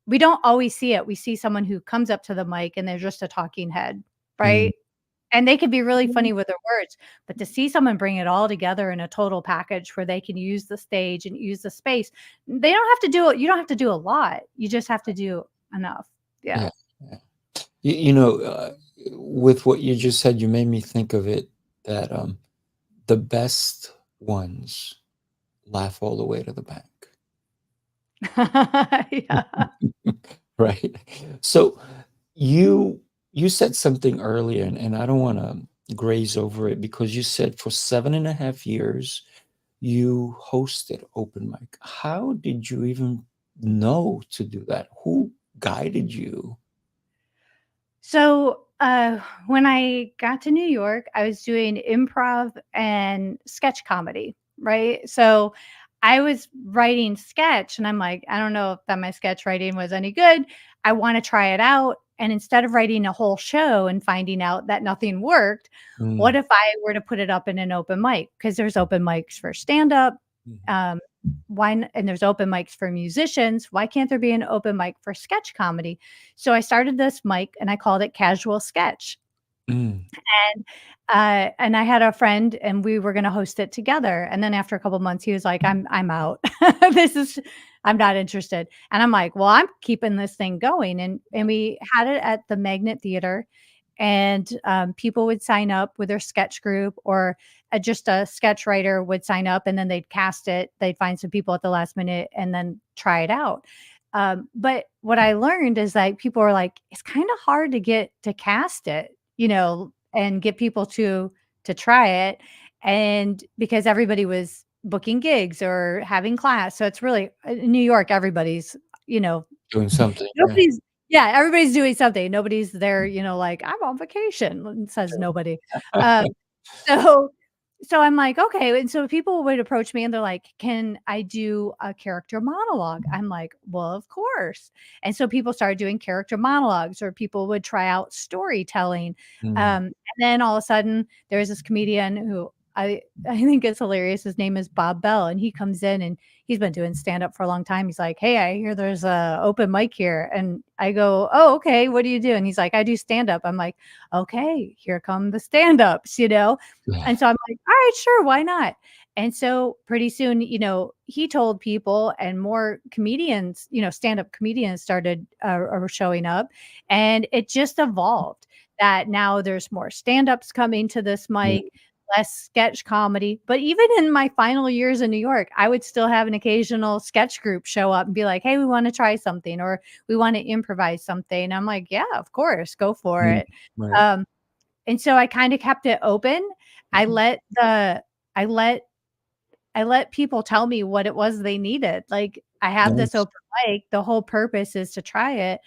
we don't always see it, we see someone who comes up to the mic, and they're just a talking head, Mm. right? And they could be really funny with their words, but to see someone bring it all together in a total package where they can use the stage and use the space, they don't have to do it. You don't have to do a lot. You just have to do enough. Yeah. Yeah. Yeah. With what you just said, you made me think of it that the best ones laugh all the way to the bank. Yeah. Right. So you said something earlier, and I don't want to graze over it because you said for 7.5 years you hosted open mic. How did you even know to do that? Who guided you? So, when I got to New York, I was doing improv and sketch comedy, right? So, I was writing sketch and I'm like, I don't know if that my sketch writing was any good. I want to try it out. And instead of writing a whole show and finding out that nothing worked, what Mm, if I were to put it up in an open mic? Because there's open mics for stand up. mhm, Um, and there's open mics for musicians. Why can't there be an open mic for sketch comedy? So I started this mic and I called it Casual Sketch. mm, And I had a friend and we were gonna host it together. And then after a couple months, he was like, I'm out. This is I'm not interested. And I'm like, well, I'm keeping this thing going. And we had it at the Magnet Theater. And people would sign up with their sketch group or just a sketch writer would sign up and then they'd cast it. They'd find some people at the last minute and then try it out. But what I learned is like people are like, it's kind of hard to get to cast it, and get people to try it. And because everybody was booking gigs or having class. So it's really in New York, everybody's, you know, doing something. Yeah. nobody's yeah, everybody's doing something. Nobody's there, like, "I'm on vacation," says nobody. Um, so so I'm like, "Okay," and so people would approach me and they're like, "Can I do a character monologue?" I'm like, "Well, of course." And so people started doing character monologues or people would try out storytelling. Mm, And then all of a sudden, there's this comedian who I think is hilarious. His name is Bob Bell, and he comes in and he's been doing stand up for a long time. He's like, "Hey, I hear there's a open mic here." And I go, "Oh, okay. What do you do?" And he's like, "I do stand up." I'm like, "Okay, here come the stand ups." yeah. And so I'm like, "All right, sure, why not?" And so pretty soon, he told people and more comedians, stand up comedians started are showing up and it just evolved that now there's more stand ups coming to this Mm, mic, less sketch comedy. But even in my final years in New York, I would still have an occasional sketch group show up and be like, "Hey, we want to try something or we want to improvise something." I'm like, "Yeah, of course, go for mm, it." right. Um, and so I kind of kept it open. I Mhm. let the I let I let people tell me what it was they needed. Like I have this Nice. open mic, the whole purpose is to try it.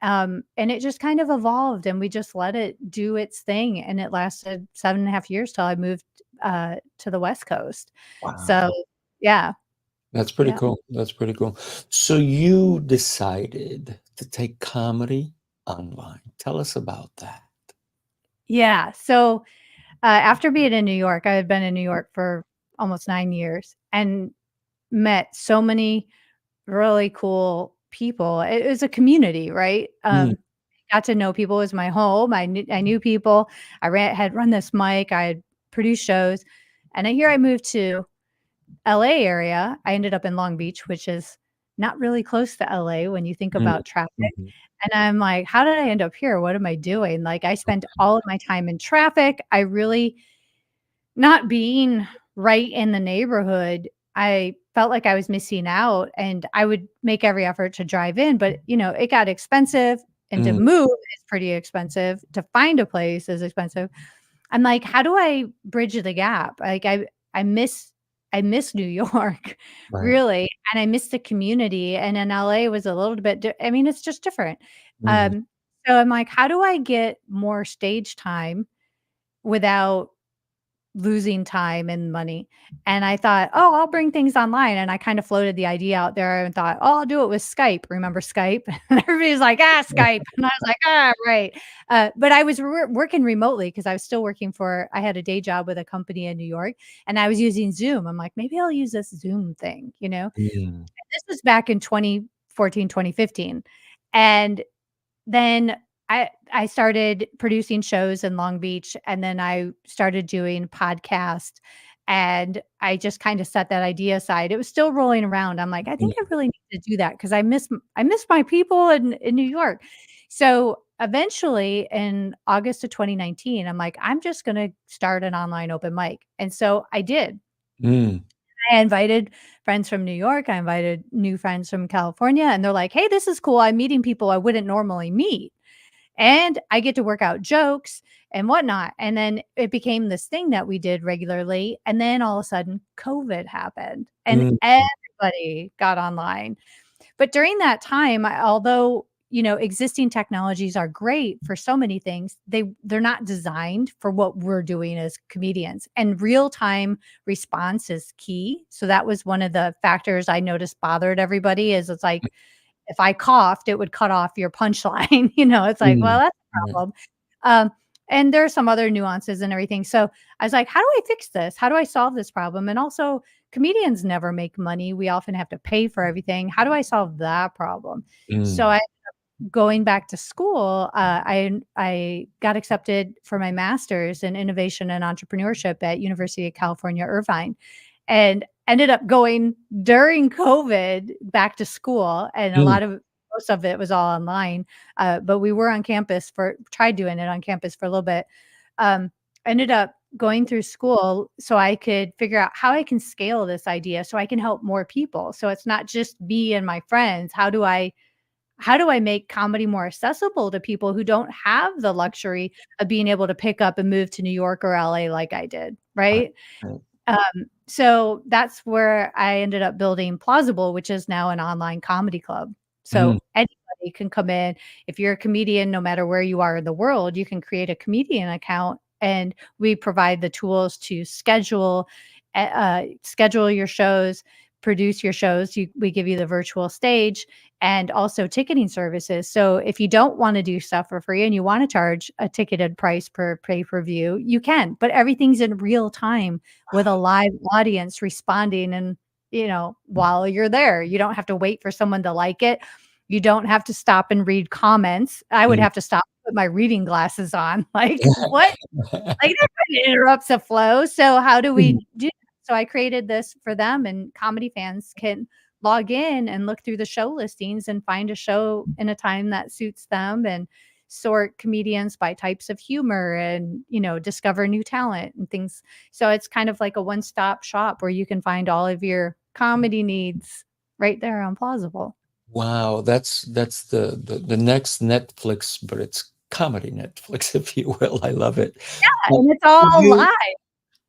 And it just kind of evolved and we just let it do its thing. And it lasted 7.5 years till I moved to the West Coast. So Wow. yeah, That's pretty yeah. cool. That's pretty cool. So you decided to take comedy online. Tell us about that. Yeah. So after being in New York, I had been in New York for almost 9 years and met so many really cool people. It was a community, right? Mm, Got to know people. It was my home. I knew people. Had run this mic. I had produced shows, and then here I moved to LA area. I ended up in Long Beach, which is not really close to LA when you think mm, about traffic. mhm. And I'm like, how did I end up here? What am I doing? Like I spent all of my time in traffic. I really not being right in the neighborhood, I felt like I was missing out and I would make every effort to drive in, but it got expensive. and to Mm, move is pretty expensive. To find a place is expensive. I'm like, how do I bridge the gap? Like I miss I miss New York right. really, and I miss the community. And in LA was a little bit. I mean, it's just different. Mhm. Um, so I'm like, how do I get more stage time without losing time and money? And I thought, "Oh, I'll bring things online," and I kind of floated the idea out there and thought, "Oh, I'll do it with Skype." Remember Skype? And everybody's like, "Ah, Skype." And I was like, "Ah, right." But I was working remotely because I was still working for I had a day job with a company in New York, and I was using Zoom. I'm like, "Maybe I'll use this Zoom thing," you know? Mm, This was back in 2014, 2015. And then I started producing shows in Long Beach, and then I started doing podcast, and I just kinda set that idea aside. It was still rolling around. I'm like, "I think I mm, really need to do that because I miss my people in New York." So, eventually, in August of 2019, I'm like, "I'm just gonna start an online open mic." And so I did. mm, I invited friends from New York, I invited new friends from California, and they're like, "Hey, this is cool. I'm meeting people I wouldn't normally meet." And I get to work out jokes and whatnot. And then it became this thing that we did regularly. And then all of a sudden, COVID happened and mm, everybody got online. But during that time, although existing technologies are great for so many things, they're not designed for what we're doing as comedians. And real time response is key. So that was one of the factors I noticed bothered everybody. Is it's like if I coughed, it would cut off your punchline. It's like, well, mm, that's a right. problem. Um, and there are some other nuances and everything. So I was like, how do I fix this? How do I solve this problem? And also, comedians never make money. We often have to pay for everything. How do I solve that problem? So Mm, I going back to school, I got accepted for my master's in innovation and entrepreneurship at University of California, Irvine, and ended up going during COVID back to school, and mm, most of it was all online, but we were on campus for tried doing it on campus for a little bit. Um, Ended up going through school so I could figure out how I can scale this idea so I can help more people. So it's not just me and my friends. How do I make comedy more accessible to people who don't have the luxury of being able to pick up and move to New York or LA like I did, right, right? right. So that's where I ended up building Plauzzable, which is now an online comedy club. Mm, So anybody can come in. If you're a comedian, no matter where you are in the world, you can create a comedian account, and we provide the tools to schedule your shows, produce your shows. We give you the virtual stage and also ticketing services. So if you don't want to do stuff for free and you want to charge a ticketed price per pay-per-view, you can, but everything's in real time with a live audience responding and, while you're there. You don't have to wait for someone to like it. You don't have to stop and read comments. I would mm. have to stop and put my reading glasses on. Like, what? Like, that kinda interrupts the flow. So how do we Mm, do that? So I created this for them, and comedy fans can log in and look through the show listings and find a show in a time that suits them, and sort comedians by types of humor, and, discover new talent and things. So it's kind of like a one-stop shop where you can find all of your comedy needs right there on Plauzzable. wow, that's the next Netflix, but it's comedy Netflix, if you will. I love it. Yeah, Uh, and it's would all you live.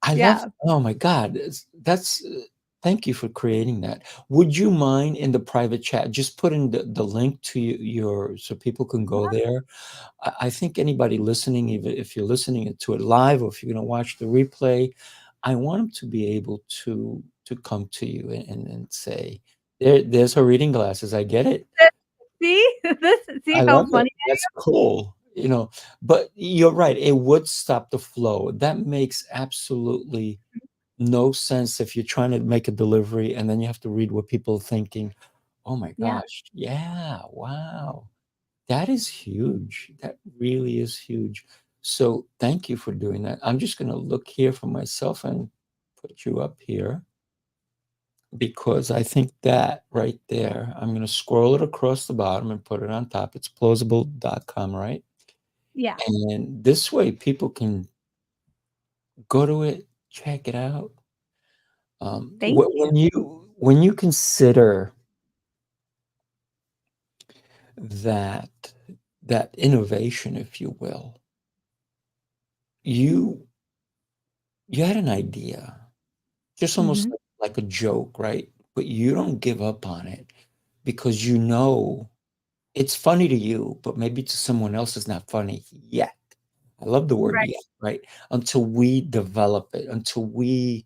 I love Yeah. oh my god, that's thank you for creating that. Would you mind in the private chat just putting the link to your so people can go there? I think anybody listening, even if you're listening to it live or if you're gonna watch the replay, I want them to be able to come to you and say, there's her reading glasses. I get it. See? See I how love it. funny. That's cool, but you're right, it would stop the flow. That makes absolutely no sense if you're trying to make a delivery and then you have to read what people are thinking. Oh my Yeah. gosh. Yeah, wow. That is huge. That really is huge. So thank you for doing that. I'm just gonna look here for myself and put you up here because I think that right there, I'm gonna scroll it across the bottom and put it on top. It's plausible.com, right? Yeah. And this way people can go to it, check it out. Thank When you. you consider that that innovation, if you will. You you had an idea, just almost Mhm. like a joke, right? But you don't give up on it because you know it's funny to you, but maybe to someone else it's not funny yet. I love the word Right. yet, right? Until we develop it, until we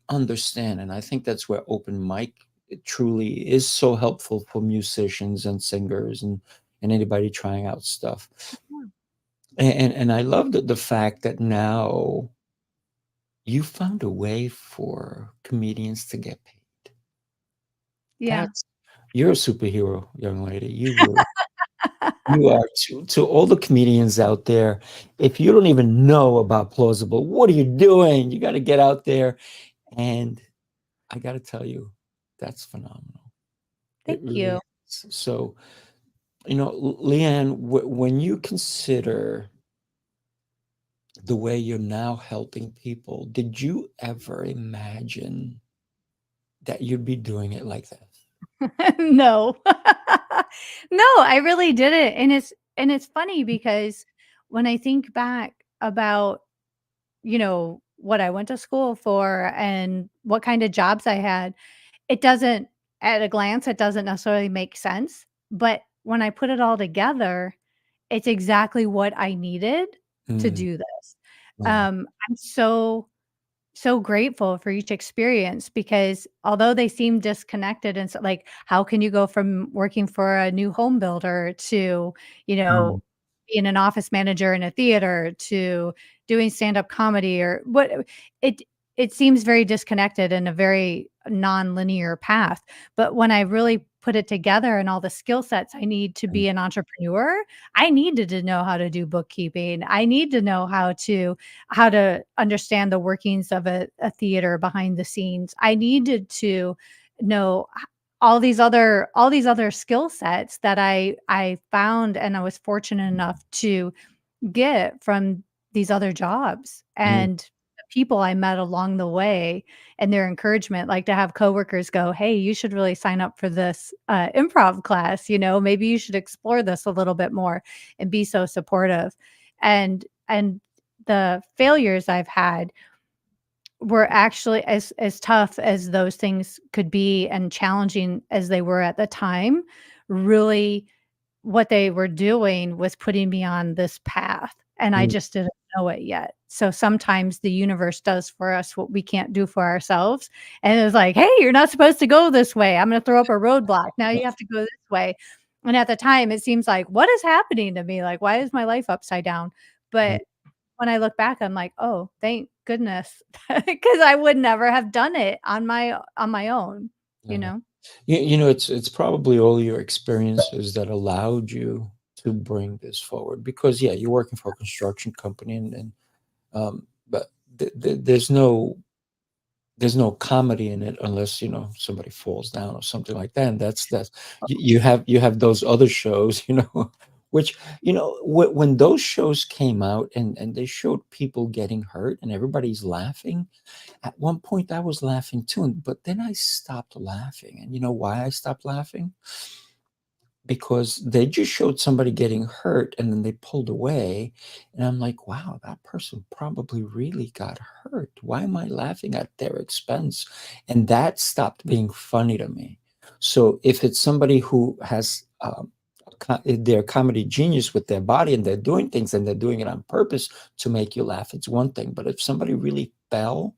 understand. And I think that's where open mic it truly is so helpful for musicians and singers and anybody trying out stuff. Yeah. And I love the fact that now you found a way for comedians to get paid. Yeah. That's you're a superhero, young lady. You are to all the comedians out there. If you don't even know about Plauzzable, what are you doing? You got to get out there. And I got to tell you, that's phenomenal. It Thank really you. is. So, Leanne, when you consider the way you're now helping people, did you ever imagine that you'd be doing it like that? No. No, I really didn't, and it's funny because when I think back about, what I went to school for and what kind of jobs I had, it doesn't at a glance, it doesn't necessarily make sense, but when I put it all together, it's exactly what I needed to Mm, do this. yeah. I'm so grateful for each experience because although they seem disconnected and so like how can you go from working for a new home builder to, you Mm, know, being an office manager in a theater to doing stand-up comedy or what it it seems very disconnected in a very non-linear path. But when I really put it together and all the skill sets I need to mm, be an entrepreneur, I needed to know how to do bookkeeping. I need to know how to understand the workings of a theater behind the scenes. I needed to know all these other skill sets that I found and I was fortunate enough to get from these other jobs mm, and the people I met along the way and their encouragement, like to have coworkers go, "Hey, you should really sign up for this improv class. Maybe you should explore this a little bit more," and be so supportive. And the failures I've had were actually as tough as those things could be and challenging as they were at the time. Really, what they were doing was putting me on this path, and I mm, just didn't know it yet. So sometimes the universe does for us what we can't do for ourselves, and it's like, "Hey, you're not supposed to go this way. I'm gonna throw up a roadblock. Now yeah, you have to go this way." And at the time, it seems like, "What is happening to me? Like, why is my life upside down?" mm, But when I look back, I'm like, "Oh, thank goodness," because I would never have done it on my own, you yeah. know? It's probably all your experiences that allowed you to bring this forward because, yeah, you're working for a construction company but there's no comedy in it unless somebody falls down or something like that. And that's you have those other shows, which when those shows came out and they showed people getting hurt and everybody's laughing. At one point I was laughing too, but then I stopped laughing. And you know why I stopped laughing? Because they just showed somebody getting hurt and then they pulled away. And I'm like, wow, that person probably really got hurt. Why am I laughing at their expense? And that stopped being funny to me. So if it's somebody who has they're a comedy genius with their body and they're doing things and they're doing it on purpose to make you laugh, it's one thing. But if somebody really fell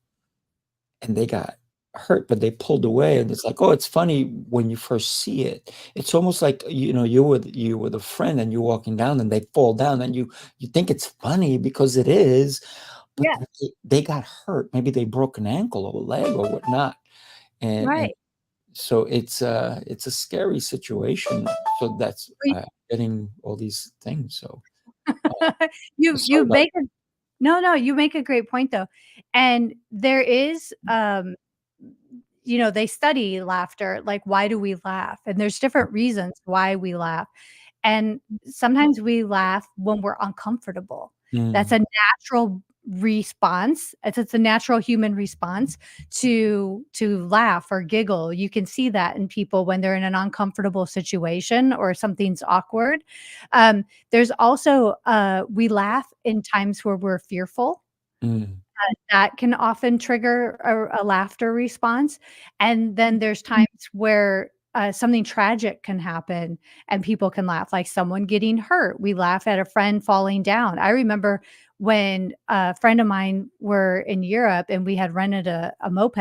and they got hurt, but they pulled away, and it's like, oh, it's funny when you first see it. It's almost like you with a friend and you're walking down and they fall down and you think it's funny because it is, but Yeah, they got hurt. Maybe they broke an ankle or a leg or whatnot, and right. so it's a scary situation. So that's getting all these things. So You sorry about. make a no, no, you make a great point though. And there is, they study laughter, like why do we laugh? And there's different reasons why we laugh. And sometimes we laugh when we're uncomfortable. That's Mm, a natural response. It's a natural human response to laugh or giggle. You can see that in people when they're in an uncomfortable situation or something's awkward. There's also we laugh in times where we're fearful. Mm, That can often trigger a laughter response, and then there's times where, something tragic can happen and people can laugh, like someone getting hurt. We laugh at a friend falling down. I remember when a friend of mine were in Europe and we had rented a moped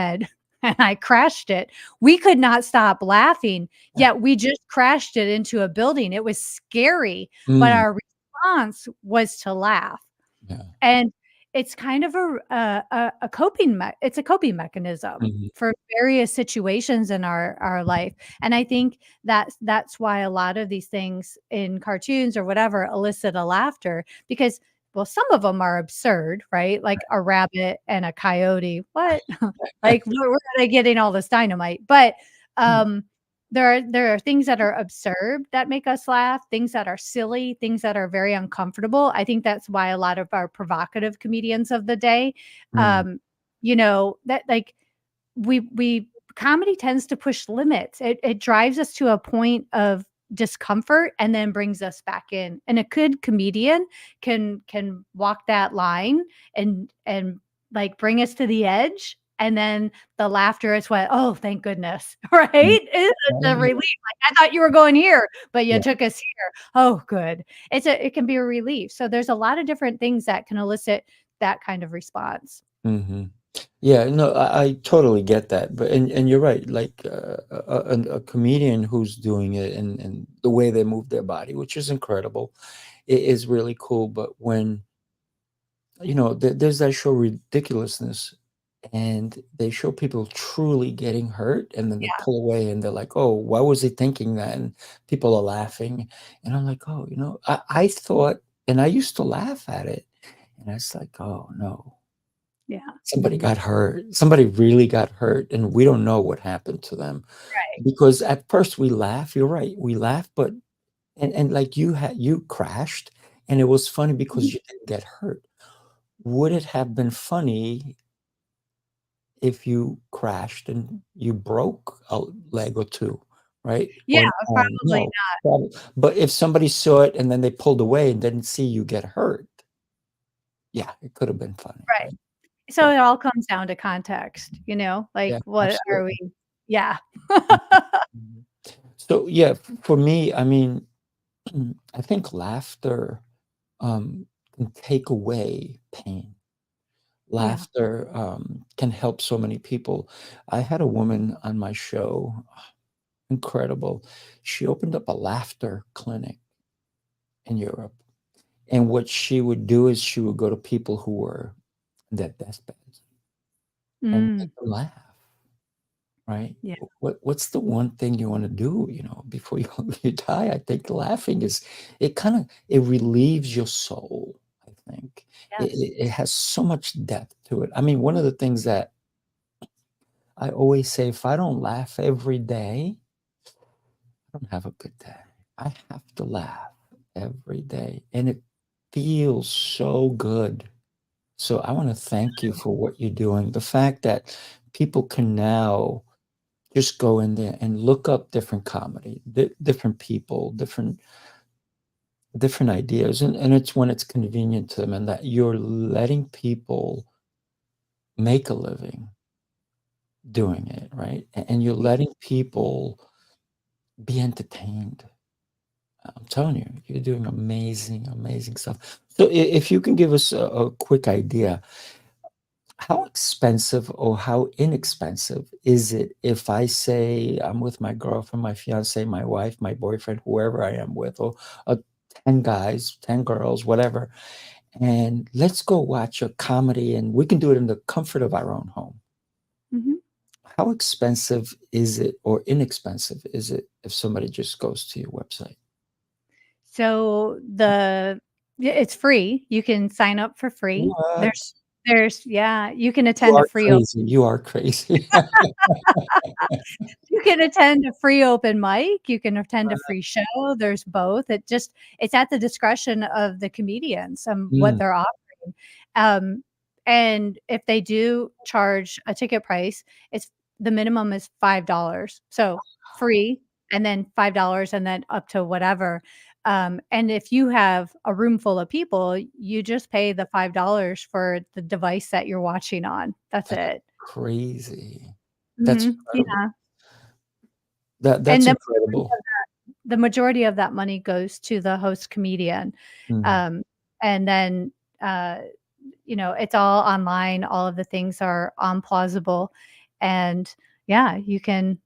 and I crashed it. We could not stop laughing, yeah. yet we just crashed it into a building. It was scary, but Mm, our response was to laugh. yeah. And it's kind of a it's a coping mechanism Mhm, for various situations in our life, and I think that's why a lot of these things in cartoons or whatever elicit a laughter because, well, some of them are absurd, right? Like a rabbit and a coyote. What? Like, where are they getting all this dynamite? But, mm, um, there are things that are absurd that make us laugh, things that are silly, things that are very uncomfortable. I think that's why a lot of our provocative comedians of the day, mm, um, that like we comedy tends to push limits. It drives us to a point of discomfort and then brings us back in. And a good comedian can walk that line and like bring us to the edge. And then the laughter is what, oh, thank goodness, right? mm. It's a Yeah, relief. Like I thought you were going here, but you yeah. took us here. Oh, good. It can be a relief. So there's a lot of different things that can elicit that kind of response. Mhm. Yeah, no, I totally get that, but and you're right, like, a comedian who's doing it and the way they move their body, which is incredible, is really cool, but when, there's that show Ridiculousness, and they show people truly getting hurt, and then they Yeah. pull away, and they're like, "Oh, why was he thinking that?" And people are laughing, and I'm like, "Oh, I thought," and I used to laugh at it, and it's like, "Oh, no." Yeah. Somebody got hurt. Somebody really got hurt, and we don't know what happened to them. Right. Because at first we laugh, you're right, we laugh, but and like you crashed, and it was funny because you didn't get hurt. Would it have been funny if you crashed and you broke a leg or 2, right? Yeah, Or an arm? probably No, but if somebody saw it and then they pulled away and didn't see you get hurt, yeah, it could have been funny, right. right? So Yeah, it all comes down to context, like yeah, what are absolutely. we yeah. Mhm, mhm. So, yeah, for me, I mean, I think laughter, can take away pain. Yeah. Laughter, can help so many people. I had a woman on my show, incredible. She opened up a laughter clinic in Europe, and what she would do is she would go to people who were on their deathbeds and Mm, make them laugh. Right? yeah, What's the one thing you wanna do, before you you die? I think laughing is it relieves your soul, I think. It yes. it it has so much depth to it. I mean, one of the things that I always say, if I don't laugh every day, I don't have a good day. I have to laugh every day, and it feels so good. So I wanna thank you for what you're doing. The fact that people can now just go in there and look up different comedy, different people, different ideas, and it's when it's convenient to them, and that you're letting people make a living doing it, right? And you're Yeah. letting people be entertained. I'm telling you, you're doing amazing, amazing stuff. So if you can give us a quick idea, how expensive or how inexpensive is it if I say I'm with my girlfriend, my fiance, my wife, my boyfriend, whoever I am with, or 10 guys, 10 girls, whatever, and let's go watch a comedy and we can do it in the comfort of our own home. Mhm. How expensive is it or inexpensive is it if somebody just goes to your website? So yeah, it's free. You can sign up for free. What? Yeah, you can You attend a are free open crazy. You are crazy. you can attend a free open mic, you can attend a free show, there's both. It's at the discretion of the comedians, what Mm, they're offering. Um, And if they do charge a ticket price, it's the minimum is $5. So free and then $5 and then up to whatever. And if you have a room full of people, you just pay the $5 for the device that you're watching on. That's That's it. crazy. That's Mhm. incredible. Yeah. And That's incredible. the majority of that money goes to the host comedian. Mm. Um, and then, uh, it's all online. All of the things are on Plauzzable. And yeah, you can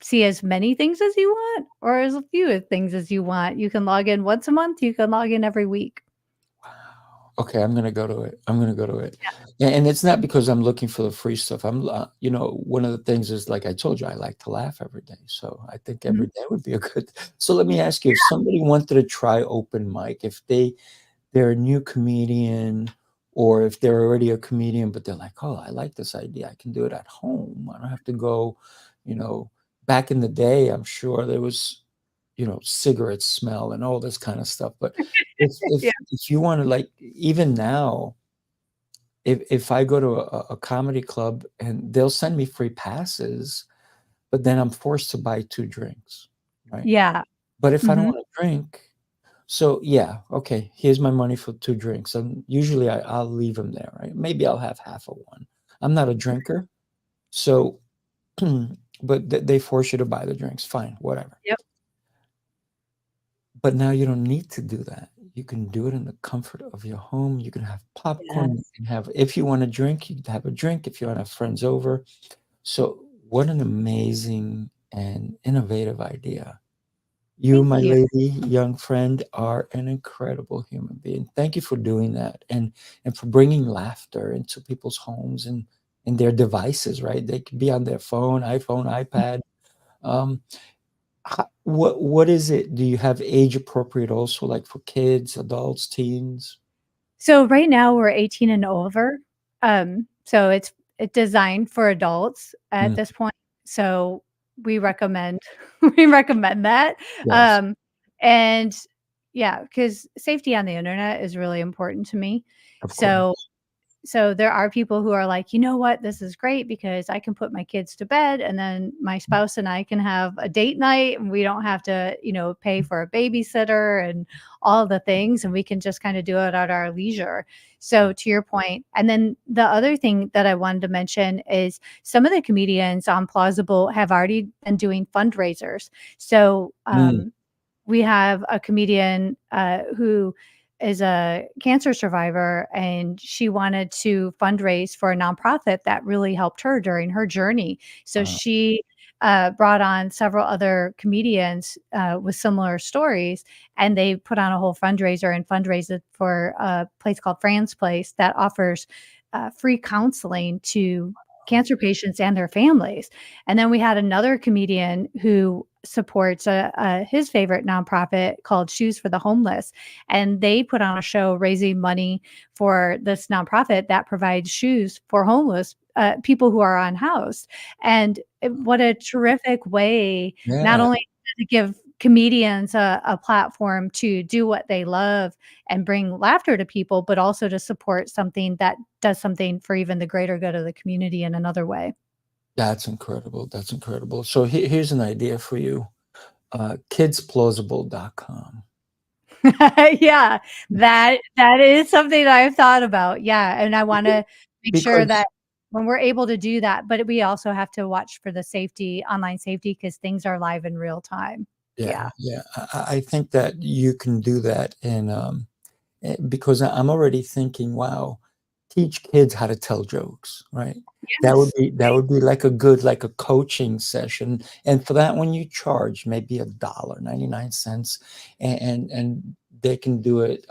see as many things as you want or as few things as you want. You can log in once a month, you can log in every week. Wow. Okay, I'm gonna go to it. I'm gonna go to it. Yeah. And it's not because I'm looking for the free stuff. One of the things is, like I told you, I like to laugh every day. So I think Mhm. every day would be a good. So let me ask you, if somebody wanted to try open mic, if they're a new comedian, or if they're already a comedian, but they're like, oh, I like this idea. I can do it at home. I don't have to go, you know, back in the day, I'm sure there was, cigarette smell and all this kind of stuff. But if Yeah. if if you want to, like, even now, if I go to a comedy club and they'll send me free passes, but then I'm forced to buy 2 drinks, right? Yeah. But if I don't Mhm. wanna drink, so yeah, okay, here's my money for 2 drinks, and usually I'll leave them there, right? Maybe I'll have half of one. I'm not a drinker, so but they force you to buy the drinks, fine, whatever. Yep. But now you don't need to do that. You can do it in the comfort of your home. You can have popcorn. You Yes. can have, if you want to drink, you can have a drink. If you want to have friends over. So, what an amazing and innovative idea. You, Thank my you. lady, young friend, are an incredible human being. Thank you for doing that, and for bringing laughter into people's homes and their devices, right? They could be on their phone, iPhone, iPad. Um, what is it? Do you have age appropriate also, like for kids, adults, teens? So right now we're 18 and over. So it's designed for adults at Mm, this point. So we recommend we recommend that. yes, Um, and yeah, because safety on the internet is really important to me. of So course. so there are people who are like, "You know what? This is great because I can put my kids to bed and then my spouse and I can have a date night and we don't have to, pay for a babysitter and all the things and we can just kind of do it at our leisure." So to your point, and then the other thing that I wanted to mention is some of the comedians on Plauzzable have already been doing fundraisers. So Mm, we have a comedian who is a cancer survivor, and she wanted to fundraise for a nonprofit that really helped her during her journey. So wow, she brought on several other comedians with similar stories, and they put on a whole fundraiser and fundraised for a place called Fran's Place that offers free counseling to cancer patients and their families. And then we had another comedian who supports his favorite nonprofit called Shoes for the Homeless, and they put on a show raising money for this nonprofit that provides shoes for homeless people who are unhoused. And what a terrific way, not yeah. only to give comedians a platform to do what they love and bring laughter to people, but also to support something that does something for even the greater good of the community in another way. That's incredible. That's incredible. So here's an idea for you. Kidsplausible.com. Yeah, that is something that I've thought about, yeah, and I wanna make sure Because that when we're able to do that, but we also have to watch for the safety, online safety, because things are live in real time. Yeah. yeah, yeah, I think that you can do that, and because I'm already thinking, wow, teach kids how to tell jokes, right? Yes. That would be like a good, like a coaching session, and for that one you charge maybe $1.99, and they can do it,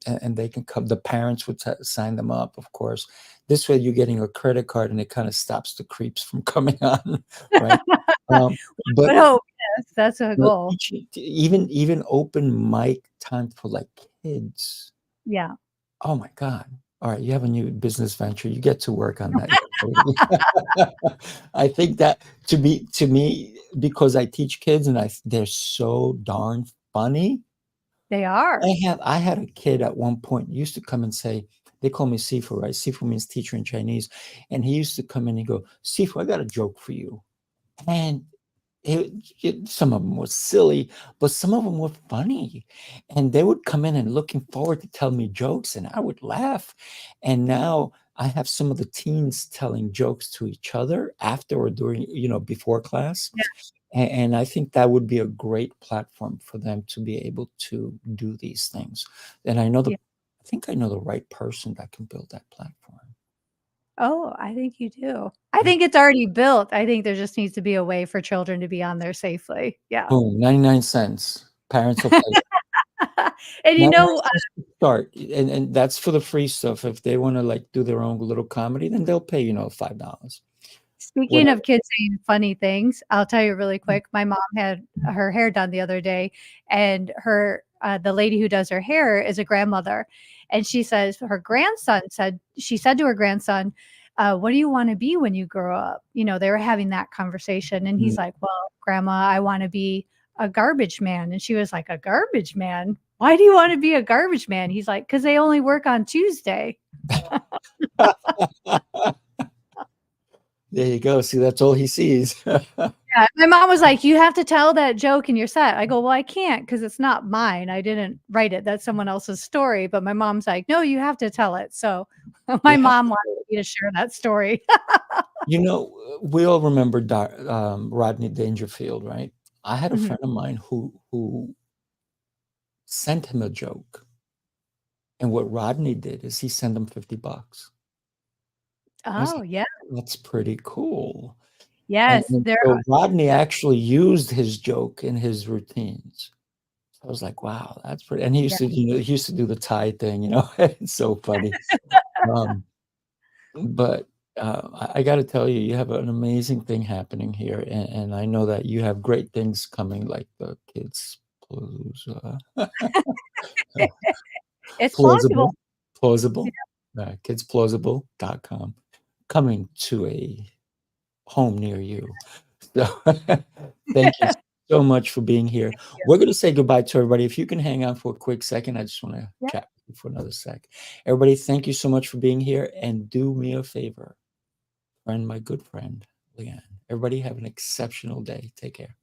and they can come. The parents would sign them up, of course. This way, you're getting a credit card, and it kind of stops the creeps from coming on, right? Um, but But hope, yes, that's a but goal. even open mic time for, like, kids. Yeah. Oh my god. Alright, you have a new business venture. You get to work on that, young lady. I think that, to me, because I teach kids and they're so darn funny. They are. I had a kid at one point used to come and say, they call me Sifu, right? Sifu means teacher in Chinese. And he used to come in and go, Sifu, I got a joke for you. And some of them were silly, but some of them were funny. And they would come in and looking forward to tell me jokes, and I would laugh. And now I have some of the teens telling jokes to each other after or during, before class. Yeah. And I think that would be a great platform for them to be able to do these things. And I think I know the right person that can build that platform. Oh, I think you do. I think it's already built. I think there just needs to be a way for children to be on there safely. Yeah. Boom, 99 cents. Parents will pay. And 99 cents to start. And that's for the free stuff. If they want to like do their own little comedy, then they'll pay, $5. speaking of kids saying funny things, I'll tell you really quick. My mom had her hair done the other day, and the lady who does her hair is a grandmother, and she says she said to her grandson, "What do you want to be when you grow up?" They were having that conversation, and he's like, "Well, Grandma, I want to be a garbage man." And she was like, "A garbage man? Why do you want to be a garbage man?" He's like, "Because they only work on Tuesday." There you go. See, that's all he sees. Yeah, my mom was like, "You have to tell that joke in your set." I go, "Well, I can't because it's not mine. I didn't write it. That's someone else's story." But my mom's like, "No, you have to tell it." So my mom wanted me to share that story. We all remember Rodney Dangerfield, right? I had a Mhm. friend of mine who sent him a joke. And what Rodney did is he sent him $50. I was Oh, like, yeah. that's pretty cool. And, Yes, and there so Rodney actually used his joke in his routines. I was like, wow, that's pretty. And he used yeah. to, he used to do the tie thing, it's so funny. Um, but I got to tell you, you have an amazing thing happening here. And I know that you have great things coming, like the Kids Palooza. It's plausible. Plauzzable, kidsplauzzable.com, coming to a home near you. So thank you so much for being here. We're going to say goodbye to everybody. If you can hang on for a quick second, I just want to Yeah. chat with you for another sec. Everybody, thank you so much for being here, and do me a favor, my good friend, Leanne. Everybody have an exceptional day. Take care.